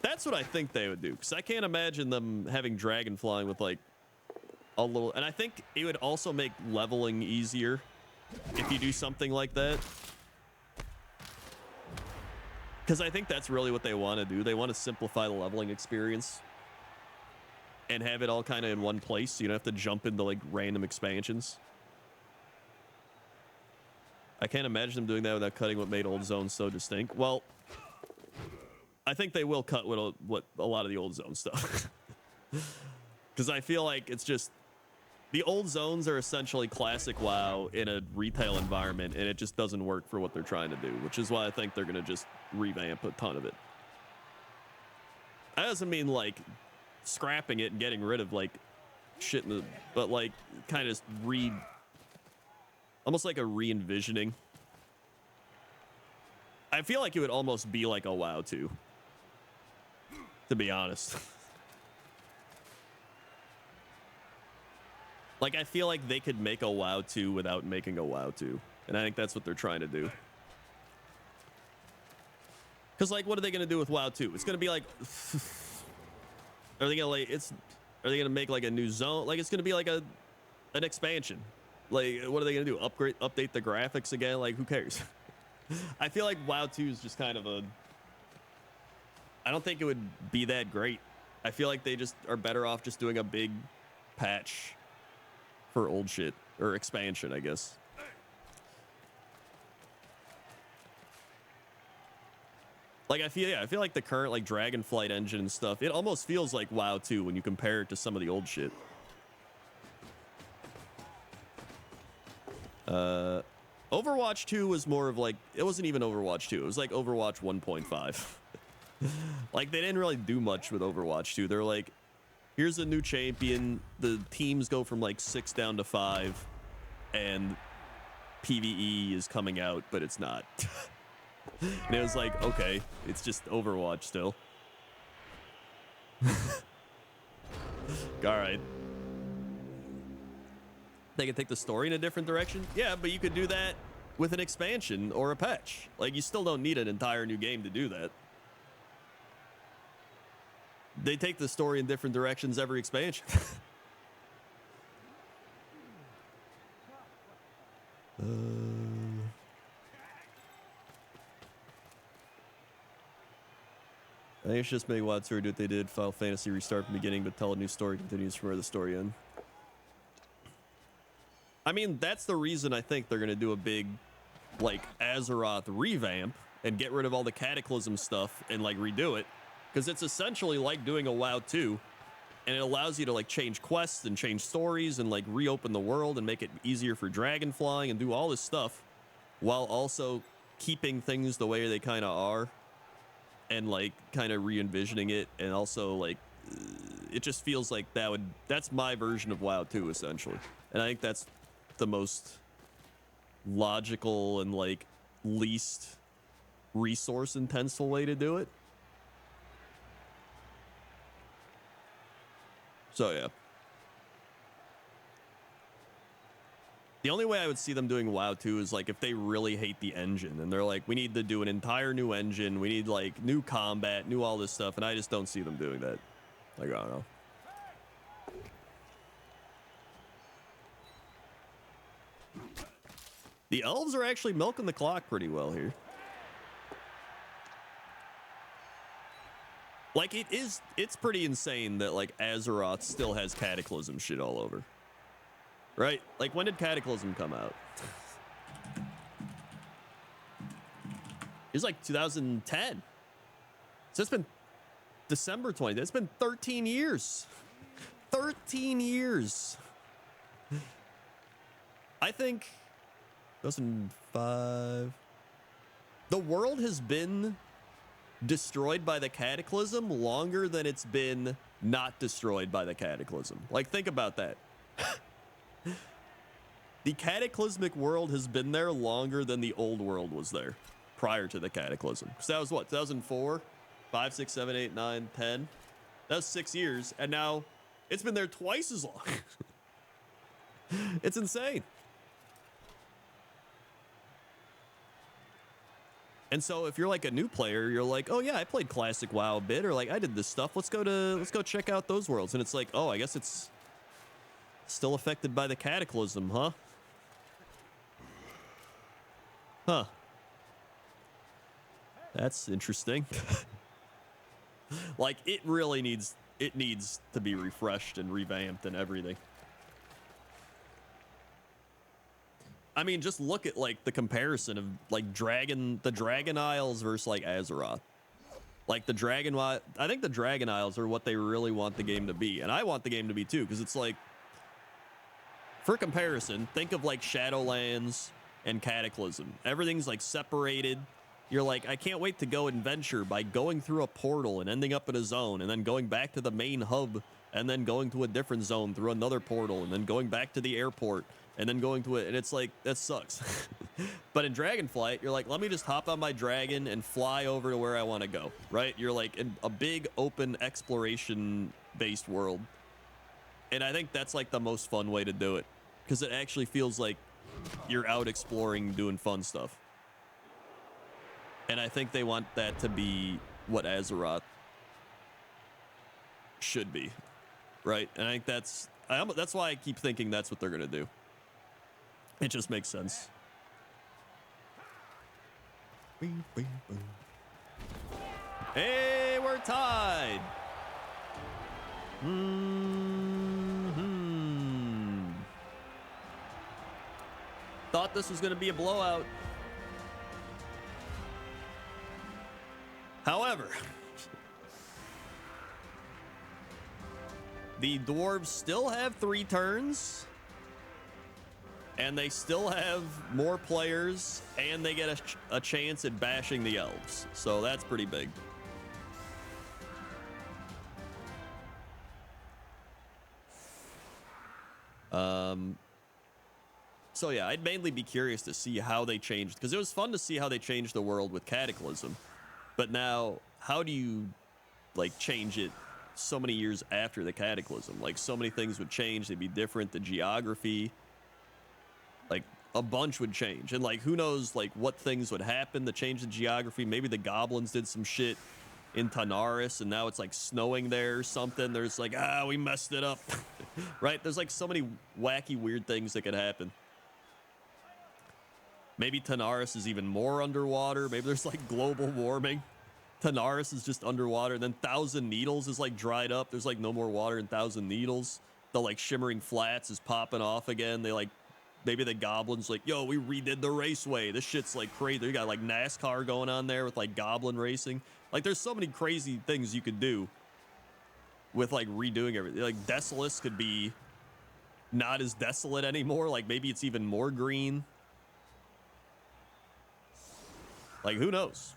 that's what I think they would do, because I can't imagine them having dragon flying with like a little, and I think it would also make leveling easier if you do something like that. Because I think that's really what they want to do. They want to simplify the leveling experience and have it all kind of in one place, so you don't have to jump into like random expansions. I can't imagine them doing that without cutting what made old zones so distinct. Well, I think they will cut what a lot of the old zone stuff. Because I feel like it's just, The old zones are essentially classic WoW in a retail environment, and it just doesn't work for what they're trying to do, which is why I think they're going to just revamp a ton of it. That doesn't mean, like, scrapping it and getting rid of, like, shit in the... But, like, kind of almost like a re-envisioning. I feel like it would almost be like a WoW 2, to be honest. Like, I feel like they could make a WoW 2 without making a WoW 2. And I think that's what they're trying to do. Because, like, what are they going to do with WoW 2? It's going to be like... Are they going to, like... Are they going to make, like, a new zone? Like, it's going to be like an expansion. Like, what are they going to do? Update the graphics again? Like, who cares? I feel like WoW 2 is just kind of a... I don't think it would be that great. I feel like they just are better off just doing a big patch for old shit, or expansion, I guess. Like, I feel like the current, like, Dragonflight engine and stuff, it almost feels like WoW 2 when you compare it to some of the old shit. Overwatch 2 was more of like, it wasn't even Overwatch 2. It was like Overwatch 1.5. Like, they didn't really do much with Overwatch 2. They're like, here's a new champion. The teams go from like 6 down to 5, and PvE is coming out, but it's not. And it was like, okay, it's just Overwatch still. All right. They could take the story in a different direction. Yeah, but you could do that with an expansion or a patch. Like, you still don't need an entire new game to do that. They take the story in different directions every expansion. I think it's just make WoW 2 do what they did. Final Fantasy restart from the beginning, but tell a new story continues from where the story ends. I mean, that's the reason I think they're going to do a big, like, Azeroth revamp and get rid of all the Cataclysm stuff and, like, redo it. Because it's essentially like doing a WoW 2, and it allows you to, like, change quests and change stories and, like, reopen the world and make it easier for dragon flying and do all this stuff while also keeping things the way they kind of are and, like, kind of re-envisioning it. And also, like, it just feels like that's my version of WoW 2, essentially. And I think that's the most logical and, like, least resource intensive way to do it. So yeah, the only way I would see them doing WoW 2 is like if they really hate the engine and they're like, we need to do an entire new engine, we need like new combat, new all this stuff, and I just don't see them doing that. Like, I don't know. The elves are actually milking the clock pretty well here. Like, it's pretty insane that, like, Azeroth still has Cataclysm shit all over. Right? Like, when did Cataclysm come out? It was like 2010. So it's been December 20th. It's been 13 years. 13 years. I think 2005. The world has been destroyed by the Cataclysm longer than it's been not destroyed by the Cataclysm. Like, think about that. The cataclysmic world has been there longer than the old world was there prior to the Cataclysm. So that was what, 2004, 5, 6, 7, 8, 9, 10. That was 6 years, and now it's been there twice as long. It's insane. And so if you're like a new player, you're like, oh yeah, I played classic WoW a bit, or like I did this stuff. Let's go check out those worlds. And it's like, oh, I guess it's still affected by the Cataclysm, huh? Huh. That's interesting. Like, it really needs to be refreshed and revamped and everything. I mean, just look at, like, the comparison of, like, the Dragon Isles versus, like, Azeroth. Like, I think the Dragon Isles are what they really want the game to be. And I want the game to be, too, because it's like, for comparison, think of like Shadowlands and Cataclysm. Everything's like separated. You're like, I can't wait to go adventure by going through a portal and ending up in a zone and then going back to the main hub and then going to a different zone through another portal and then going back to the airport and then going to it. And it's like, that sucks. But in Dragonflight, you're like, let me just hop on my dragon and fly over to where I want to go, right? You're like in a big open exploration based world. And I think that's like the most fun way to do it because it actually feels like you're out exploring, doing fun stuff. And I think they want that to be what Azeroth should be, right? And I think that's why I keep thinking that's what they're gonna do. It just makes sense. Hey, we're tied. Thought this was gonna be a blowout. However, the Dwarves still have 3 turns, and they still have more players, and they get a chance at bashing the Elves. So that's pretty big. So yeah, I'd mainly be curious to see how they changed, because it was fun to see how they changed the world with Cataclysm. But now, how do you, like, change it so many years after the Cataclysm? Like, so many things would change. They'd be different. The geography, like, a bunch would change. And, like, who knows, like, what things would happen to change the geography? Maybe the goblins did some shit in Tanaris, and now it's, like, snowing there or something. There's, like, we messed it up. Right? There's, like, so many wacky, weird things that could happen. Maybe Tanaris is even more underwater. Maybe there's like global warming. Tanaris is just underwater. And then Thousand Needles is like dried up. There's like no more water in Thousand Needles. The like Shimmering Flats is popping off again. They like, maybe the goblins like, yo, we redid the raceway. This shit's like crazy. You got like NASCAR going on there with like goblin racing. Like there's so many crazy things you could do with like redoing everything. Like Desolus could be not as desolate anymore. Like maybe it's even more green. Like, who knows?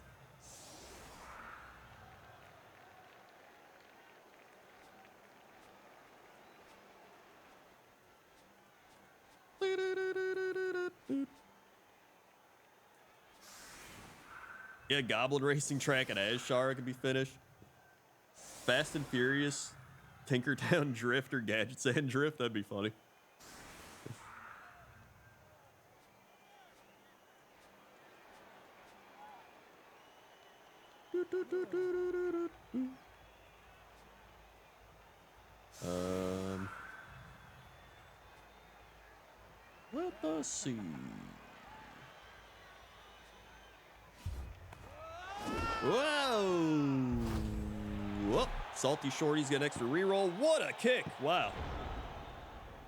Yeah, Goblin Racing Track at Azshara could be finished. Fast and Furious, Tinkertown Drift, or Gadgets and Drift. That'd be funny. Let us see. Whoa! Whoop! Salty Shorty's got an extra reroll. What a kick! Wow.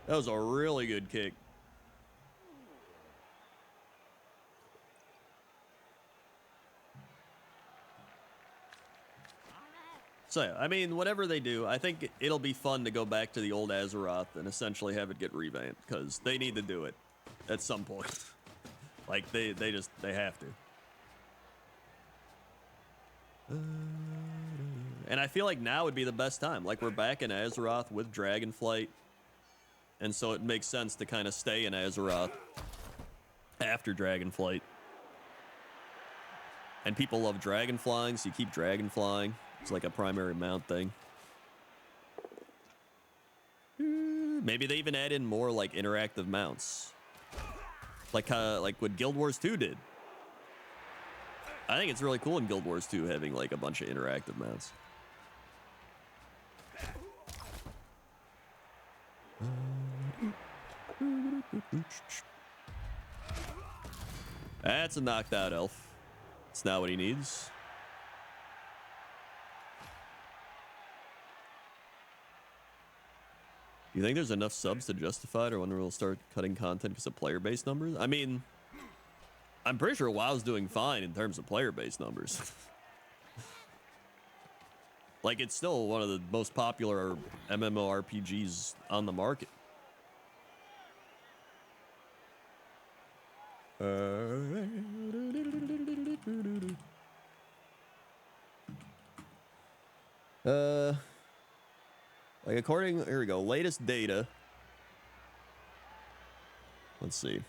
That was a really good kick. So, yeah, I mean, whatever they do, I think it'll be fun to go back to the old Azeroth and essentially have it get revamped, because they need to do it at some point. Like, they have to. And I feel like now would be the best time. Like, we're back in Azeroth with Dragonflight, and so it makes sense to kind of stay in Azeroth after Dragonflight. And people love dragonflying, so you keep dragonflying. It's like a primary mount thing. Maybe they even add in more like interactive mounts, like what Guild Wars 2 did. I think it's really cool in Guild Wars 2 having like a bunch of interactive mounts. That's a knocked out elf. It's not what he needs. You think there's enough subs to justify it, or when we'll start cutting content because of player-based numbers? I mean, I'm pretty sure WoW's doing fine in terms of player-based numbers. Like, it's still one of the most popular MMORPGs on the market. Like according, here we go, latest data. Let's see.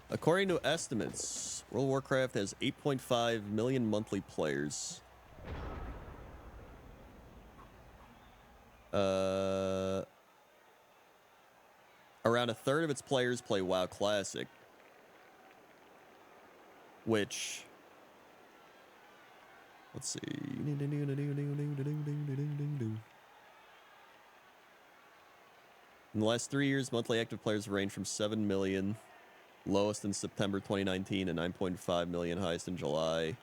According to estimates, World of Warcraft has 8.5 million monthly players. Around a third of its players play WoW Classic, which, let's see. In the last 3 years, monthly active players range from 7 million, lowest in September 2019, and 9.5 million, highest in July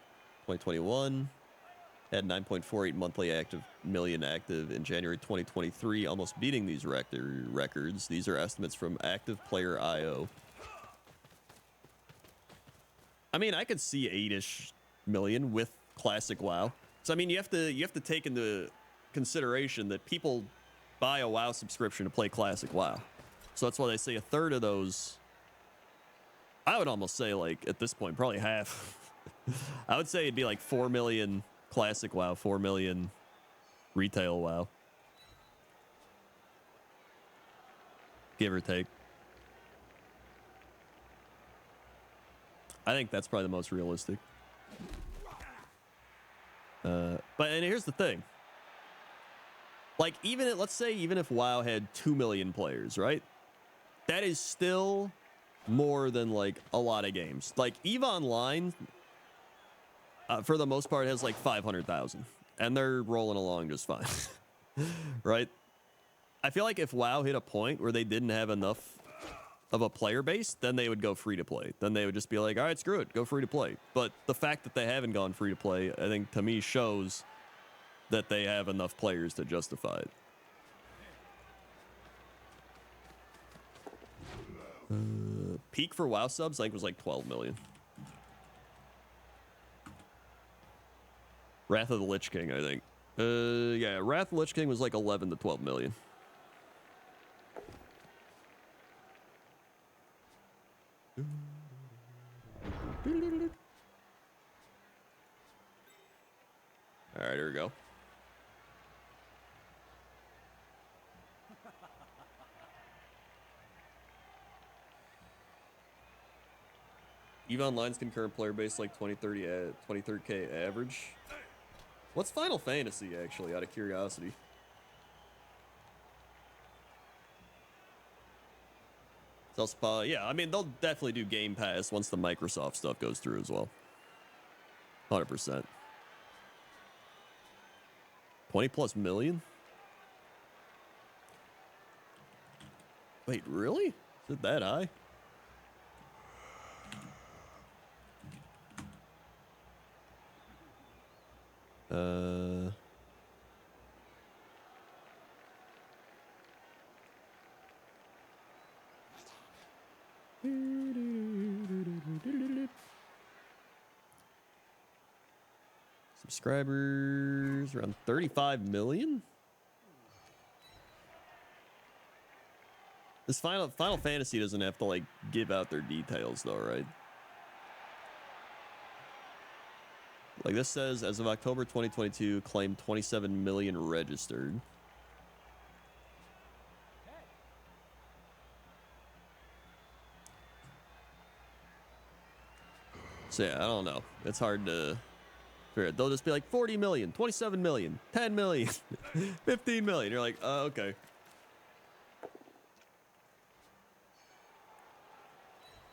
2021. Had 9.48 monthly million active in January 2023, almost beating these records. These are estimates from Active Player IO. I mean, I could see 8-ish million with Classic WoW. So I mean, you have to take into consideration that people buy a WoW subscription to play Classic WoW. So that's why they say a third of those. I would almost say, like, at this point, probably half. I would say it'd be like 4 million Classic WoW, 4 million retail WoW. Give or take. I think that's probably the most realistic. And here's the thing. Like, let's say even if WoW had 2 million players, right? That is still more than, like, a lot of games. Like, EVE Online, for the most part, has like 500,000, and they're rolling along just fine. Right? I feel like if WoW hit a point where they didn't have enough of a player base, then they would go free to play. Then they would just be like, all right, screw it, go free to play. But the fact that they haven't gone free to play, I think, to me, shows that they have enough players to justify it. Peak for WoW subs, I think, was like 12 million. Wrath of the Lich King, I think. Yeah, Wrath of the Lich King was like 11 to 12 million. All right, here we go. EVE Online's concurrent player base like 23K average. What's Final Fantasy, actually, out of curiosity? Yeah, I mean, they'll definitely do Game Pass once the Microsoft stuff goes through as well. 100%. 20+ million? Wait, really? Is it that high? Subscribers around 35 million. This Final Fantasy doesn't have to, like, give out their details though, right? Like this says, as of October 2022, claimed 27 million registered. So yeah, I don't know. It's hard to figure it. They'll just be like 40 million, 27 million, 10 million, 15 million. You're like, okay.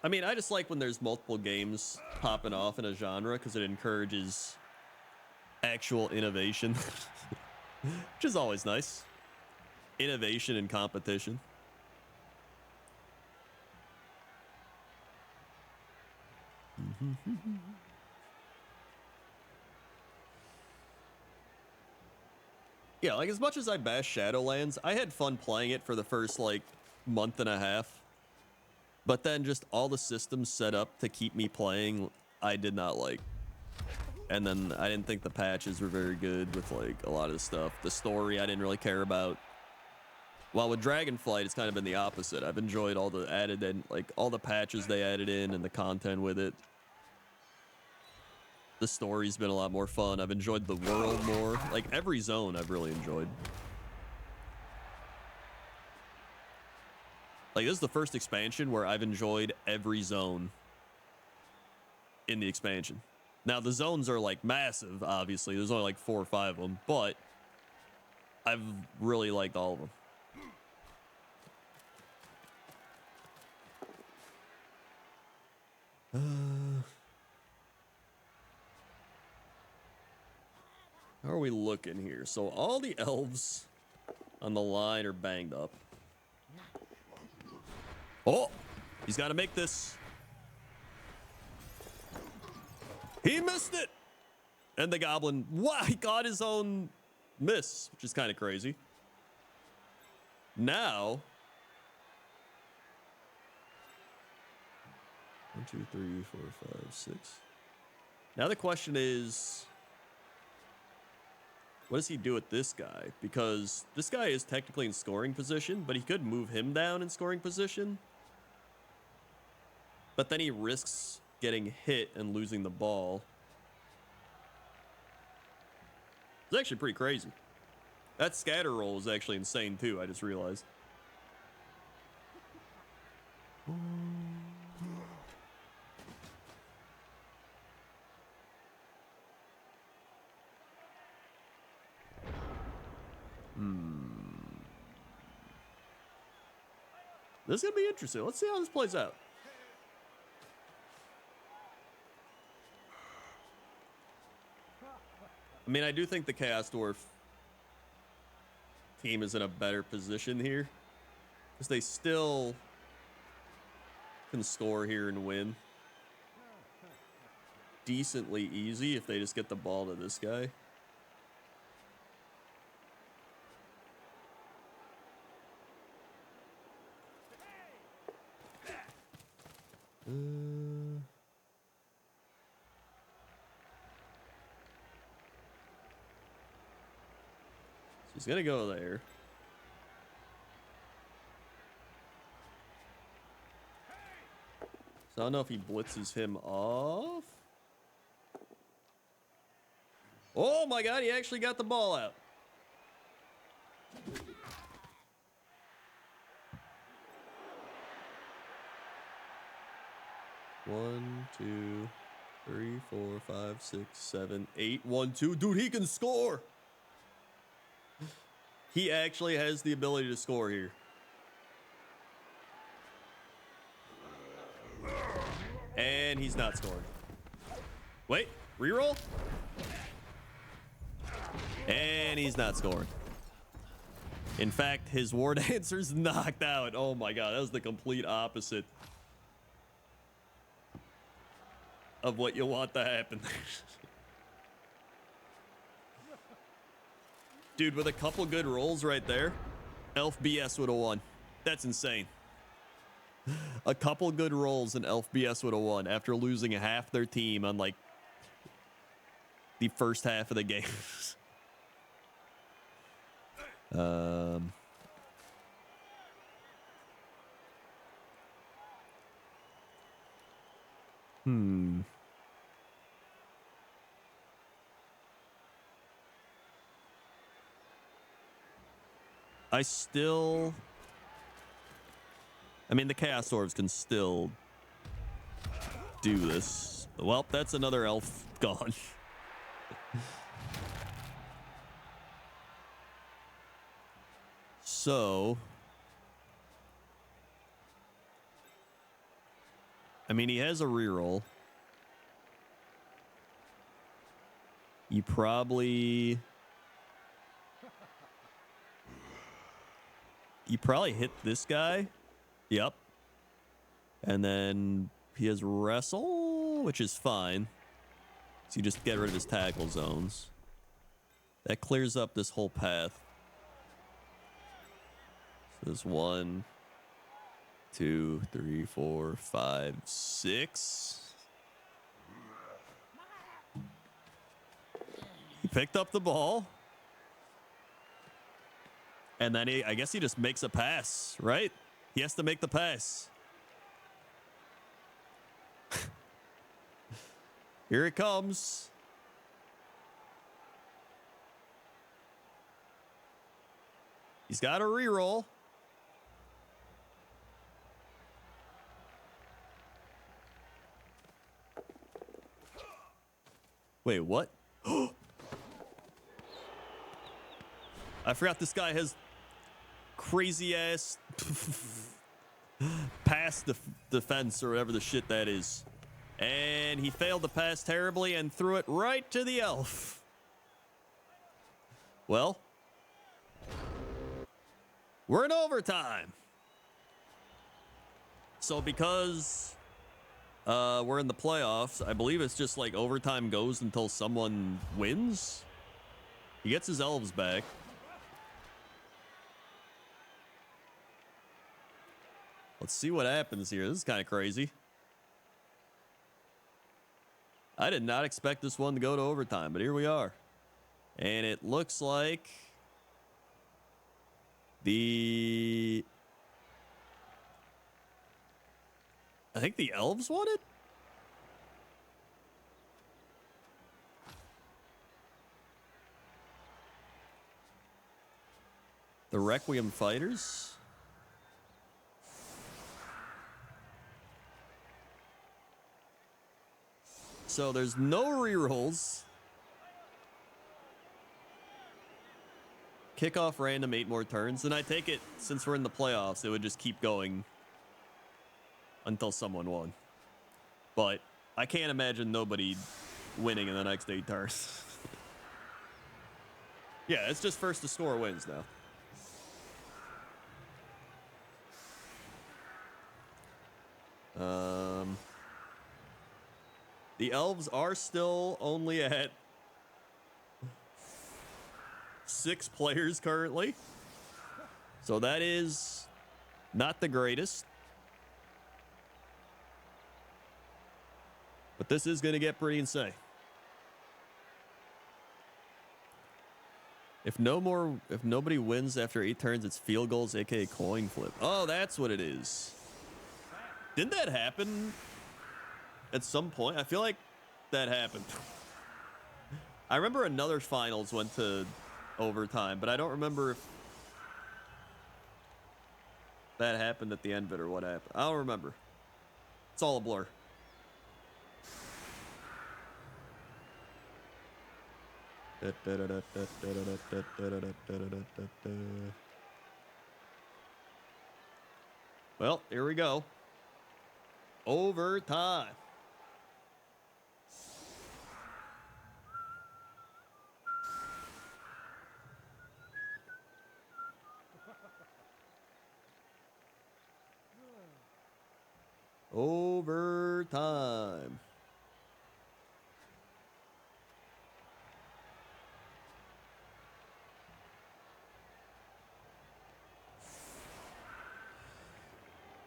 I mean, I just like when there's multiple games popping off in a genre because it encourages actual innovation, which is always nice. Innovation and competition. Yeah, like as much as I bash Shadowlands, I had fun playing it for the first like month and a half. But then just all the systems set up to keep me playing, I did not like. And then I didn't think the patches were very good with like a lot of the stuff. The story I didn't really care about. While with Dragonflight, it's kind of been the opposite. I've enjoyed all the added and like all the patches they added in and the content with it. The story's been a lot more fun. I've enjoyed the world more. Like every zone I've really enjoyed. Like this is the first expansion where I've enjoyed every zone in the expansion. Now the zones are like massive, obviously. There's only like 4 or 5 of them, but I've really liked all of them. How are we looking here? So all the elves on the line are banged up. Oh, he's got to make this. He missed it. And the goblin, wow, he got his own miss, which is kind of crazy. Now, 1, 2, 3, 4, 5, 6. Now the question is, what does he do with this guy? Because this guy is technically in scoring position, but he could move him down in scoring position. But then he risks getting hit and losing the ball. It's actually pretty crazy. That scatter roll is actually insane too, I just realized. This is going to be interesting. Let's see how this plays out. I mean, I do think the Chaos Dwarf team is in a better position here, because they still can score here and win decently easy if they just get the ball to this guy. He's gonna go there. So I don't know if he blitzes him off. Oh my god, he actually got the ball out. One, 2, 3, 4, 5, 6, 7, 8. 1, 2. Dude, he can score. He actually has the ability to score here. And he's not scoring. Wait, reroll. And he's not scoring. In fact, his War Dancer's knocked out. Oh my god, that was the complete opposite of what you want to happen. Dude, with a couple good rolls right there, Elf BS would have won. That's insane. A couple good rolls and Elf BS would have won after losing half their team on like the first half of the game. I mean, the Chaos Dwarves can still do this. Well, that's another elf gone. So, I mean, he has a reroll. You probably hit this guy. Yep. And then he has wrestle, which is fine. So you just get rid of his tackle zones. That clears up this whole path. So there's 1, 2, 3, 4, 5, 6. He picked up the ball. And then I guess he just makes a pass, right? He has to make the pass. Here it comes. He's got a reroll. Wait, what? I forgot this guy has crazy ass pass defense or whatever the shit that is. And he failed to pass terribly and threw it right to the elf. Well, we're in overtime. So because we're in the playoffs, I believe it's just like overtime goes until someone wins. He gets his elves back. Let's see what happens here. This is kind of crazy. I did not expect this one to go to overtime, but here we are. And it looks like I think the elves won it? The Requiem Fighters? So there's no rerolls. Kickoff random 8 more turns. And I take it, since we're in the playoffs, it would just keep going until someone won. But I can't imagine nobody winning in the next 8 turns. Yeah, it's just first to score wins now. The elves are still only at 6 players currently. So that is not the greatest. But this is going to get pretty insane. If nobody wins after 8 turns, it's field goals, aka coin flip. Oh, that's what it is. Didn't that happen at some point? I feel like that happened. I remember another finals went to overtime, but I don't remember if that happened at the end of it or what happened. I don't remember. It's all a blur. Well, here we go. Overtime. Overtime.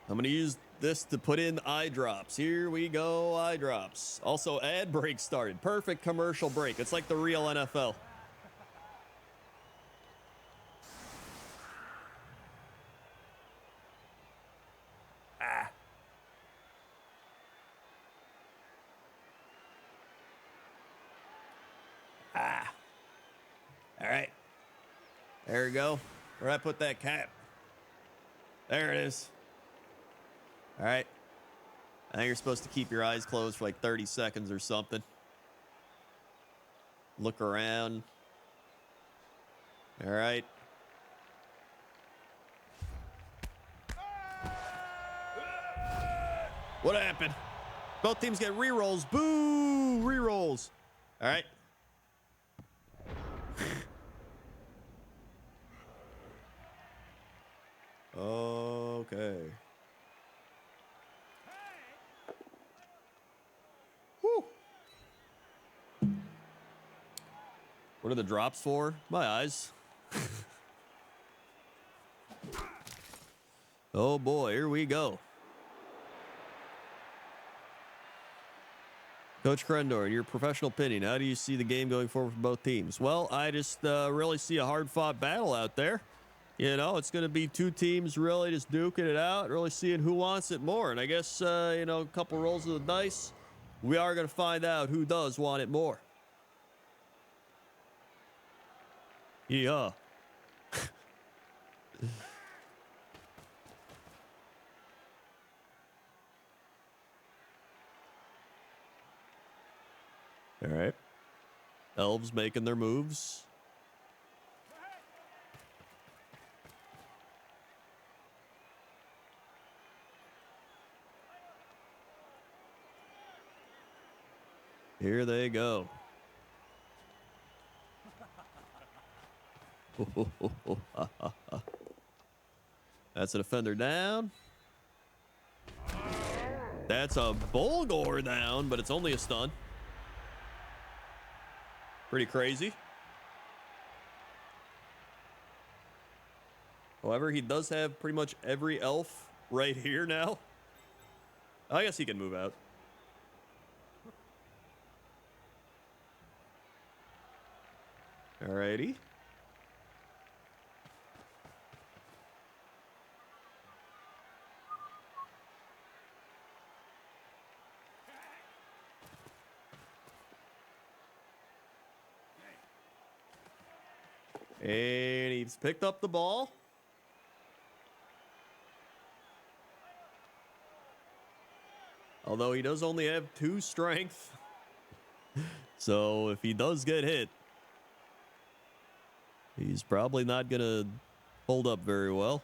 I'm going to use this to put in eye drops. Here we go, eye drops. Also, ad break started. Perfect commercial break. It's like the real NFL. All right. There we go. Where'd I put that cap? There it is. All right. I think you're supposed to keep your eyes closed for like 30 seconds or something. Look around. All right. What happened? Both teams get rerolls. Boo! Rerolls. All right. Okay. Woo. What are the drops for? My eyes. Oh boy, here we go. Coach Crendorian, your professional opinion, how do you see the game going forward for both teams? Well, I just really see a hard-fought battle out there. You know, it's going to be two teams really just duking it out, really seeing who wants it more. And I guess, you know, a couple rolls of the dice, we are going to find out who does want it more. Yeah. All right. Elves making their moves. Here they go. That's a defender down. That's a Bulgor down, but it's only a stun. Pretty crazy. However, he does have pretty much every elf right here now. I guess he can move out. Alrighty. And he's picked up the ball. Although he does only have 2 strength. So if he does get hit, he's probably not going to hold up very well.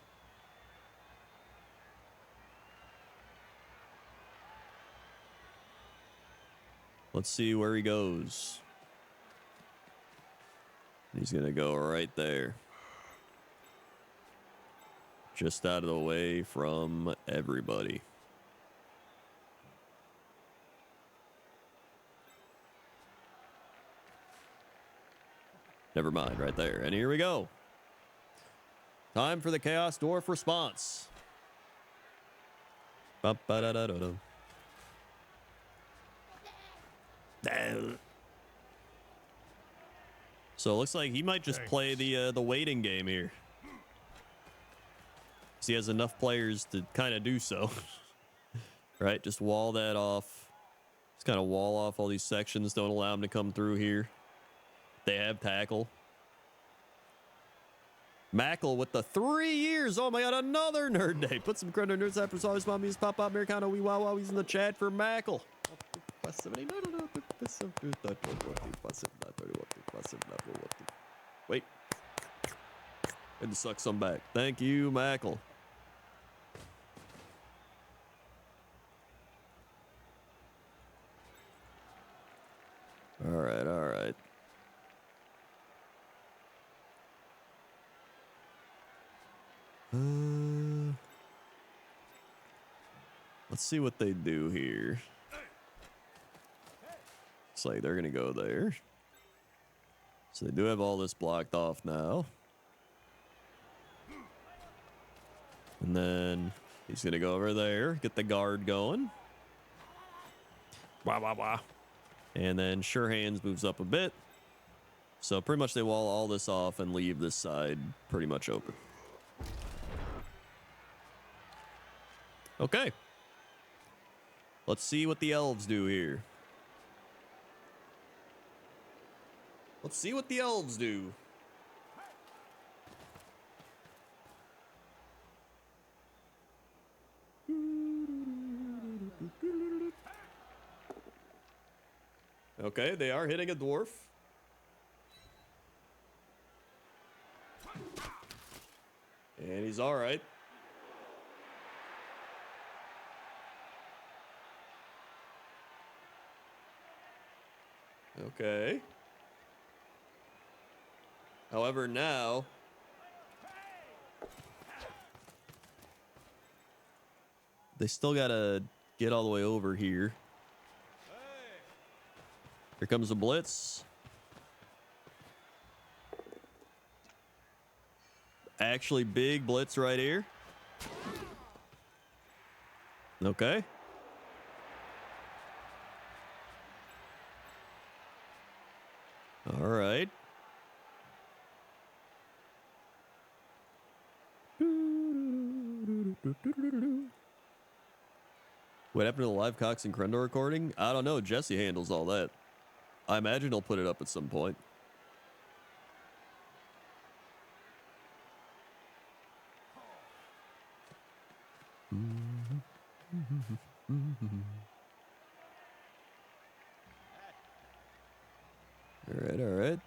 Let's see where he goes. He's going to go right there. Just out of the way from everybody. Never mind, right there. And here we go. Time for the Chaos Dwarf response. Ba-ba-da-da-da-da. So it looks like he might just play the waiting game here. He has enough players to kind of do so. Right? Just wall that off. Just kind of wall off all these sections. Don't allow them to come through here. They have tackle. Mackle with the 3 years. Oh my god, another nerd day. Put some Crendorian nerds after always mommies pop up Americano wee wow wow. He's in the chat for Mackle. Wait. Had to suck some back. Thank you, Mackle. All right, all right. Let's see what they do here. Looks like they're gonna go there. So they do have all this blocked off now. And then he's gonna go over there, get the guard going. Wah, wah, wah. And then Sure Hands moves up a bit. So pretty much they wall all this off and leave this side pretty much open. Okay. Let's see what the elves do here. Let's see what the elves do. Okay, they are hitting a dwarf. And he's all right. Okay. However, now they still gotta get all the way over here. Here comes the blitz. Actually, big blitz right here. Okay. All right. What happened to the live Cox and Crendor recording? I don't know. Jesse handles all that. I imagine he'll put it up at some point. All right, all right.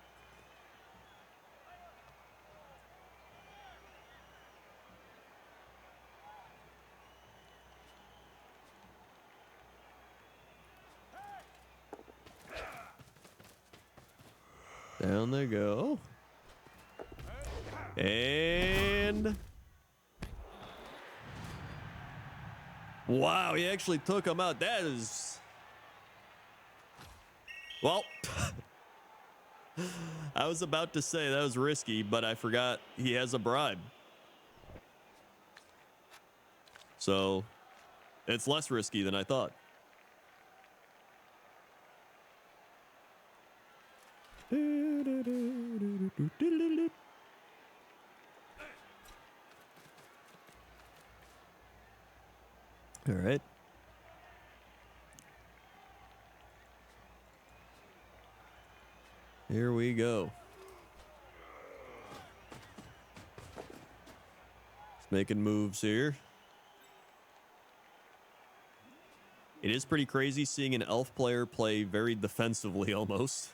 Down they go. And... wow, he actually took him out. That is... well... I was about to say that was risky, but I forgot he has a bribe. So, it's less risky than I thought. All right. Here we go. Just making moves here. It is pretty crazy seeing an elf player play very defensively almost.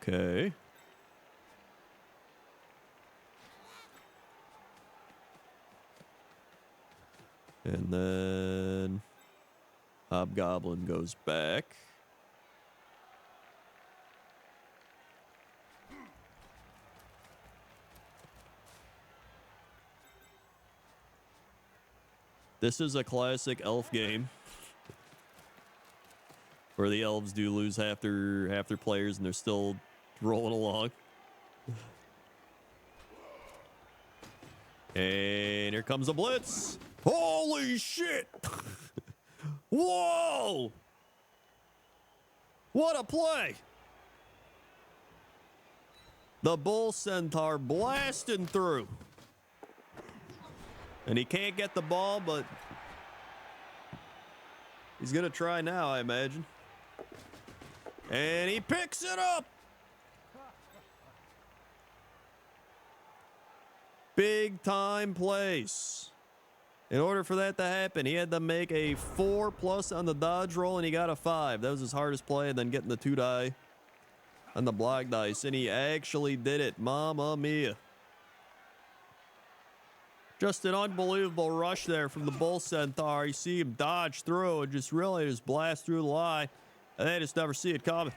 Okay. And then Hobgoblin goes back. This is a classic elf game where the elves do lose half their players and they're still rolling along. And here comes a blitz. Holy shit! Whoa! What a play! The Bull Centaur blasting through. And he can't get the ball, but he's gonna try now, I imagine. And he picks it up! Big time place. In order for that to happen, he had to make a 4+ on the dodge roll, and he got a 5. That was his hardest play, and then getting the 2 die on the block dice, and he actually did it. Mamma mia. Just an unbelievable rush there from the Bull Centaur. You see him dodge through and just really just blast through the line, and they just never see it coming.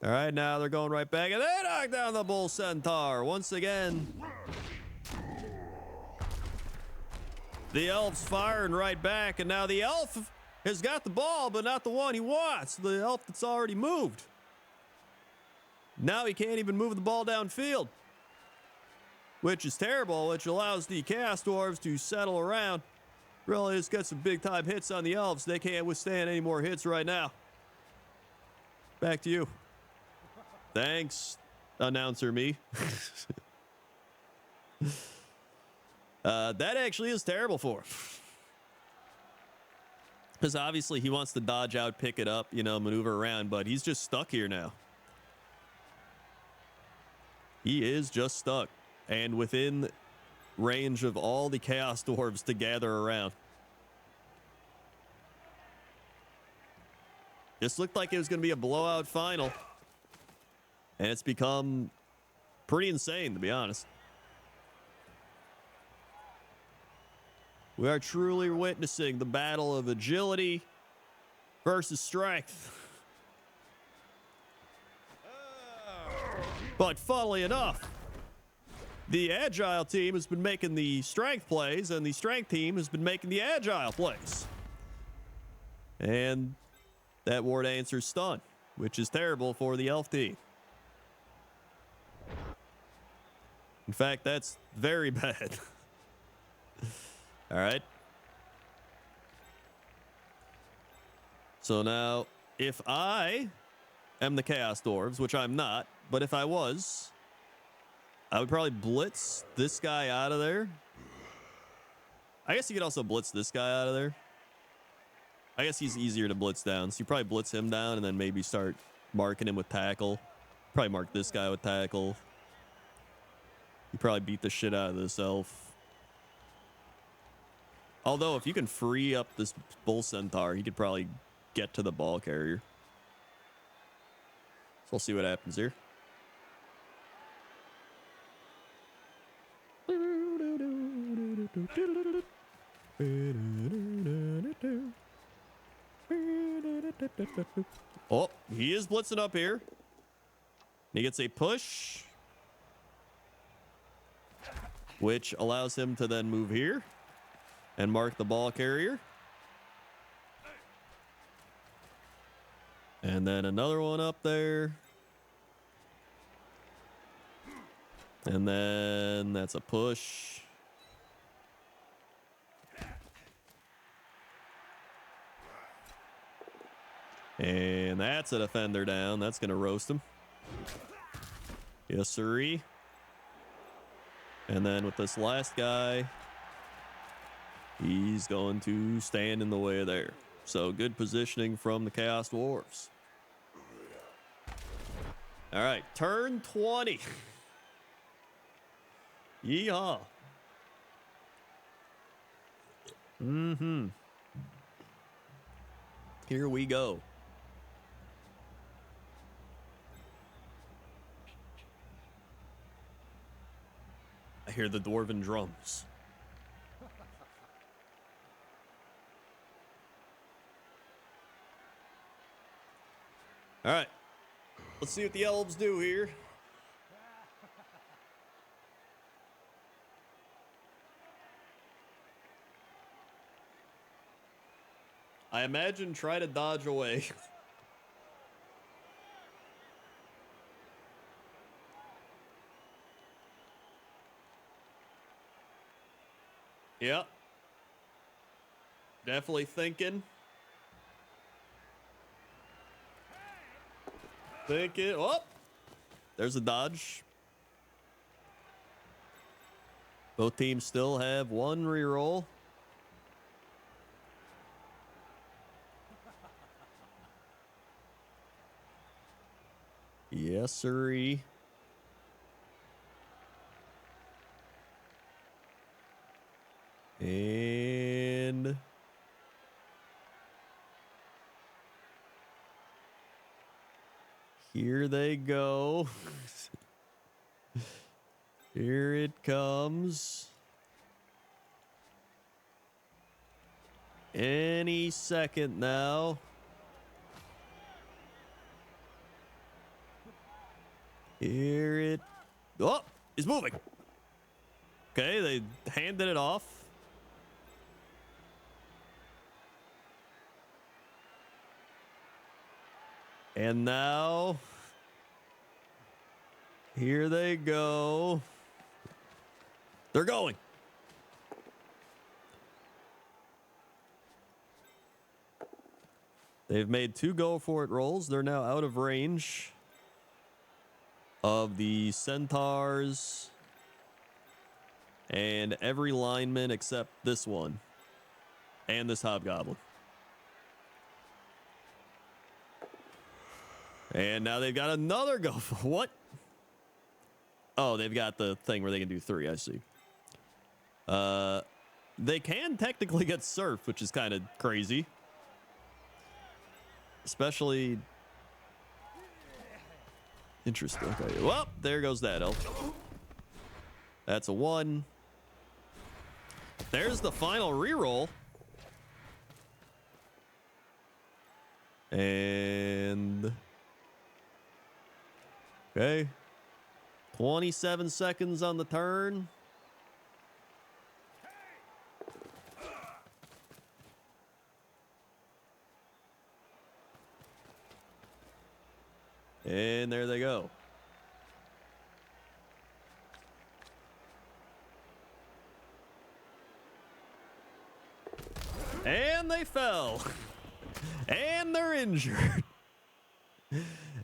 All right, now they're going right back, and they knock down the Bull Centaur once again. The Elves firing right back, and now the Elf has got the ball, but not the one he wants. The Elf that's already moved. Now he can't even move the ball downfield, which is terrible, which allows the Chaos Dwarves to settle around. Really just get some big-time hits on the Elves. They can't withstand any more hits right now. Back to you. Thanks, announcer me. That actually is terrible for him. Because obviously he wants to dodge out, pick it up, you know, maneuver around, but he's just stuck here now. He is just stuck. And within range of all the Chaos Dwarves to gather around. This looked like it was going to be a blowout final. And it's become pretty insane, to be honest. We are truly witnessing the battle of agility versus strength. But funnily enough, the agile team has been making the strength plays, and the strength team has been making the agile plays. And that ward answers stun, which is terrible for the elf team. In fact, that's very bad. All right. So now, if I am the Chaos Dwarves, which I'm not, but if I was, I would probably blitz this guy out of there. I guess you could also blitz this guy out of there. I guess he's easier to blitz down. So you probably blitz him down and then maybe start marking him with tackle. Probably mark this guy with tackle. You probably beat the shit out of this elf. Although if you can free up this bull centaur, he could probably get to the ball carrier. So we'll see what happens here. Oh, he is blitzing up here. He gets a push, which allows him to then move here and mark the ball carrier. And then another one up there. And then that's a push. And that's a defender down. That's going to roast him. Yes, sirree. And then with this last guy, he's going to stand in the way of there. So good positioning from the Chaos Dwarves. All right, turn 20. Yeehaw. Here we go. I hear the dwarven drums. All right. Let's see what the elves do here. I imagine try to dodge away. Yep. Definitely thinking. Oh, there's a dodge. Both teams still have one reroll. Yes, sirree. And here they go. Here it comes. Any second now. Here it... Oh, he's moving. Okay, they handed it off. And now, here they go. They're going. They've made 2 go for it rolls. They're now out of range of the centaurs and every lineman except this one and this hobgoblin. And now they've got another go for what? Oh, they've got the thing where they can do 3. I see. They can technically get surf, which is kind of crazy. Especially... Interesting. Okay. Well, there goes that elf. That's a 1. There's the final reroll. And... Okay. 27 seconds on the turn. And there they go. And they fell. And they're injured.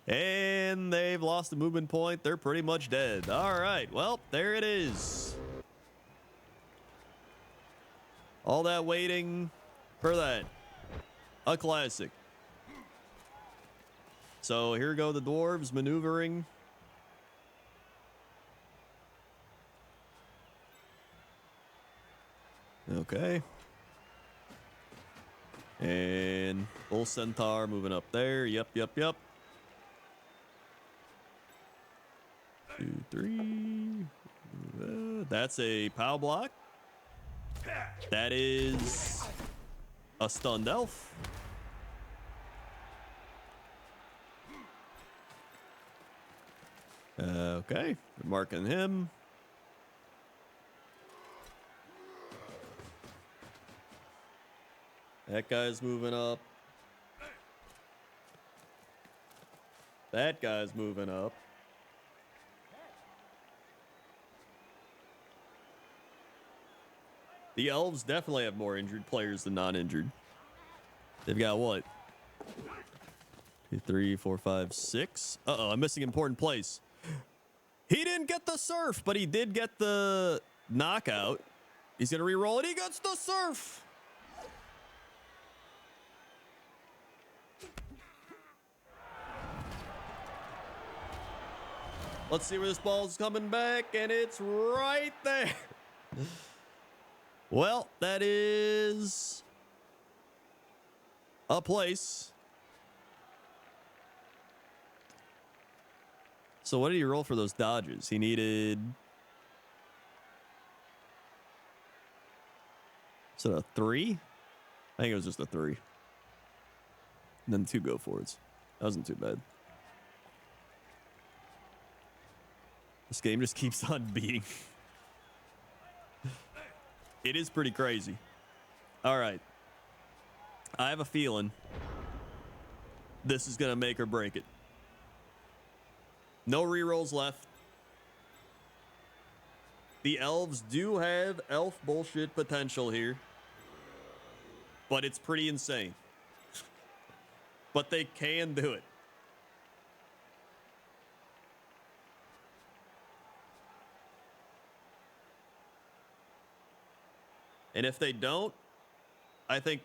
And they've lost a movement point. They're pretty much dead. All right. Well, there it is. All that waiting for that. A classic. So here go the dwarves maneuvering. Okay. And Bull Centaur moving up there. Yep. 2, 3. That's a POW block. That is a stunned elf. Okay, we're marking him. That guy's moving up. That guy's moving up. The elves definitely have more injured players than non-injured. They've got what? 2, 3, 4, 5, 6. Uh-oh, I'm missing an important place. He didn't get the surf, but he did get the knockout. He's going to re-roll it. He gets the surf. Let's see where this ball's coming back, and it's right there. Well, that is a place. So what did he roll for those dodges? He needed... Is it a 3? I think it was just a 3. And then 2 go forwards. That wasn't too bad. This game just keeps on beating. It is pretty crazy. All right. I have a feeling this is going to make or break it. No rerolls left. The elves do have elf bullshit potential here. But it's pretty insane. But they can do it. And if they don't, I think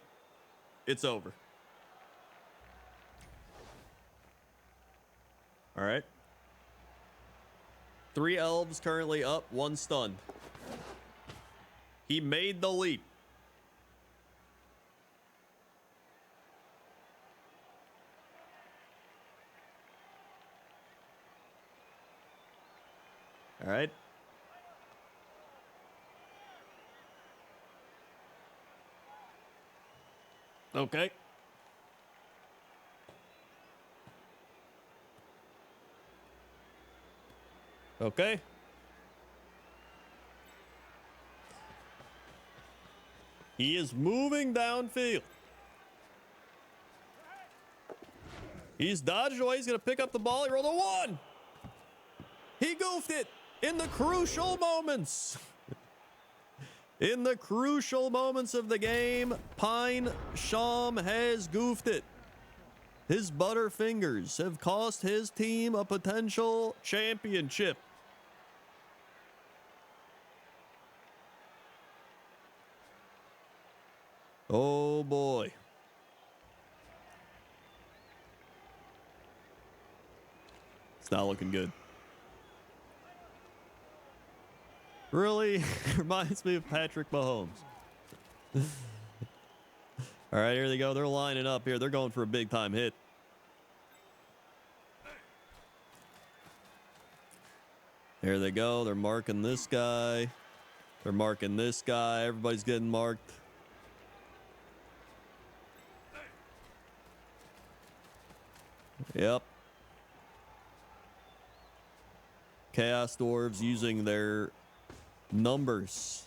it's over. All right. 3 elves currently up, 1 stunned. He made the leap. All right. Okay. Okay. He is moving downfield. He's dodged away. He's going to pick up the ball. He rolled a 1. He goofed it in the crucial moments. In the crucial moments of the game, Pine Sham has goofed it. His butterfingers have cost his team a potential championship. Oh boy. It's not looking good. Really? Reminds me of Patrick Mahomes. All right, here they go. They're lining up here. They're going for a big time hit. Here they go. They're marking this guy. They're marking this guy. Everybody's getting marked. Yep. Chaos Dwarves using their numbers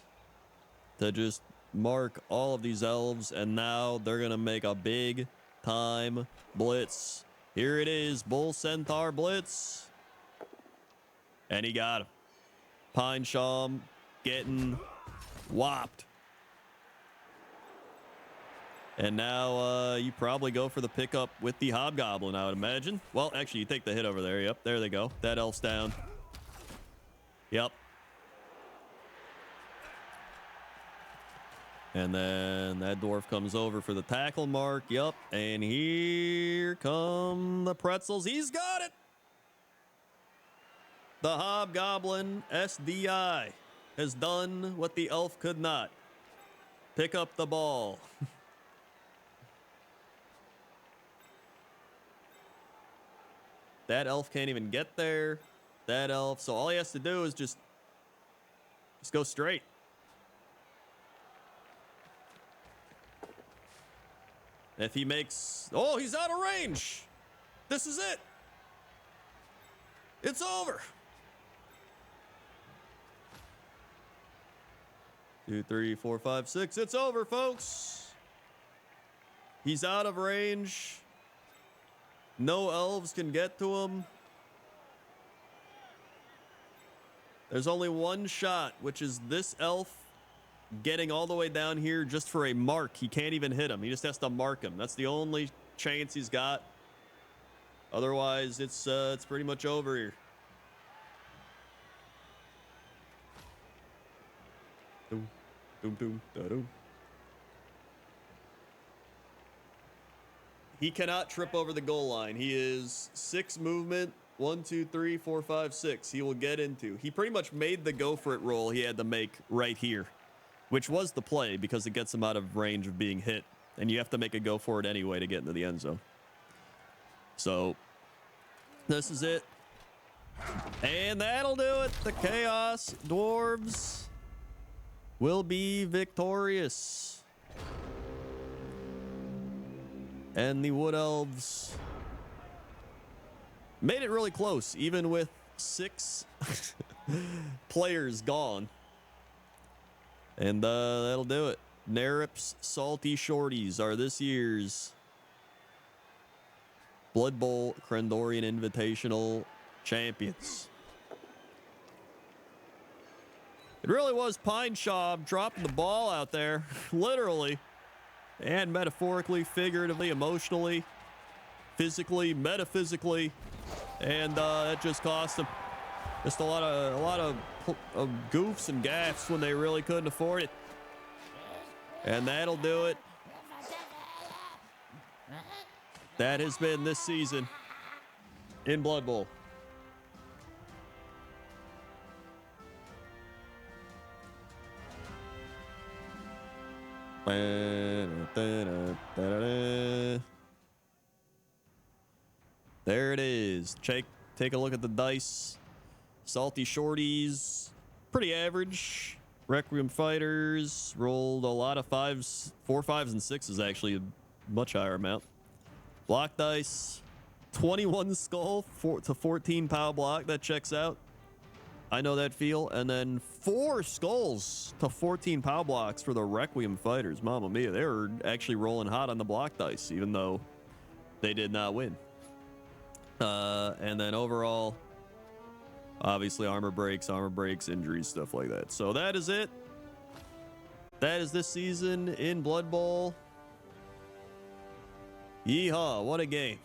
to just mark all of these elves, and now they're gonna make a big time blitz. Here it is, Bull Centaur blitz, and he got him. Pine Sham getting whopped. And now you probably go for the pickup with the Hobgoblin, I would imagine. Well, actually, you take the hit over there. Yep, there they go. That elf's down. Yep. And then that dwarf comes over for the tackle mark. Yep. And here come the pretzels. He's got it. The Hobgoblin SDI has done what the elf could not. Pick up the ball. That elf can't even get there. That elf. So all he has to do is just go straight. If he makes... Oh, he's out of range. This is it. It's over. 2, 3, 4, 5, 6. It's over, folks. He's out of range. No elves can get to him. There's only one shot, which is this elf getting all the way down here just for a mark. He can't even hit him. He just has to mark him. That's the only chance he's got. Otherwise, it's pretty much over here. Doom, doom, doom, da-doom. He cannot trip over the goal line. He is 6 movement. 1, 2, 3, 4, 5, 6. He will get into. He pretty much made the go for it roll he had to make right here, which was the play because it gets him out of range of being hit. And you have to make a go for it anyway to get into the end zone. So this is it. And that'll do it. The Chaos Dwarves will be victorious. And the Wood Elves made it really close, even with 6 players gone. And that'll do it. Nerip's Salty Shorties are this year's Blood Bowl Crendorian Invitational champions. It really was Pine Shaw dropping the ball out there, literally, and metaphorically, figuratively, emotionally, physically, metaphysically, and that just cost them just a lot of goofs and gaffes when they really couldn't afford it. And that'll do it. That has been this season in Blood Bowl. There it is. Take a look at the dice. Salty Shorties, pretty average. Requiem Fighters rolled a lot of 5s, 4 5s and 6s, actually a much higher amount. Block dice, 21 skull to 14 pow block. That checks out. I know that feel. And then 4 skulls to 14 pow blocks for the Requiem Fighters. Mamma mia, they were actually rolling hot on the block dice, even though they did not win. And then overall, obviously armor breaks, injuries, stuff like that. So that is it. That is this season in Blood Bowl. Yeehaw, what a game.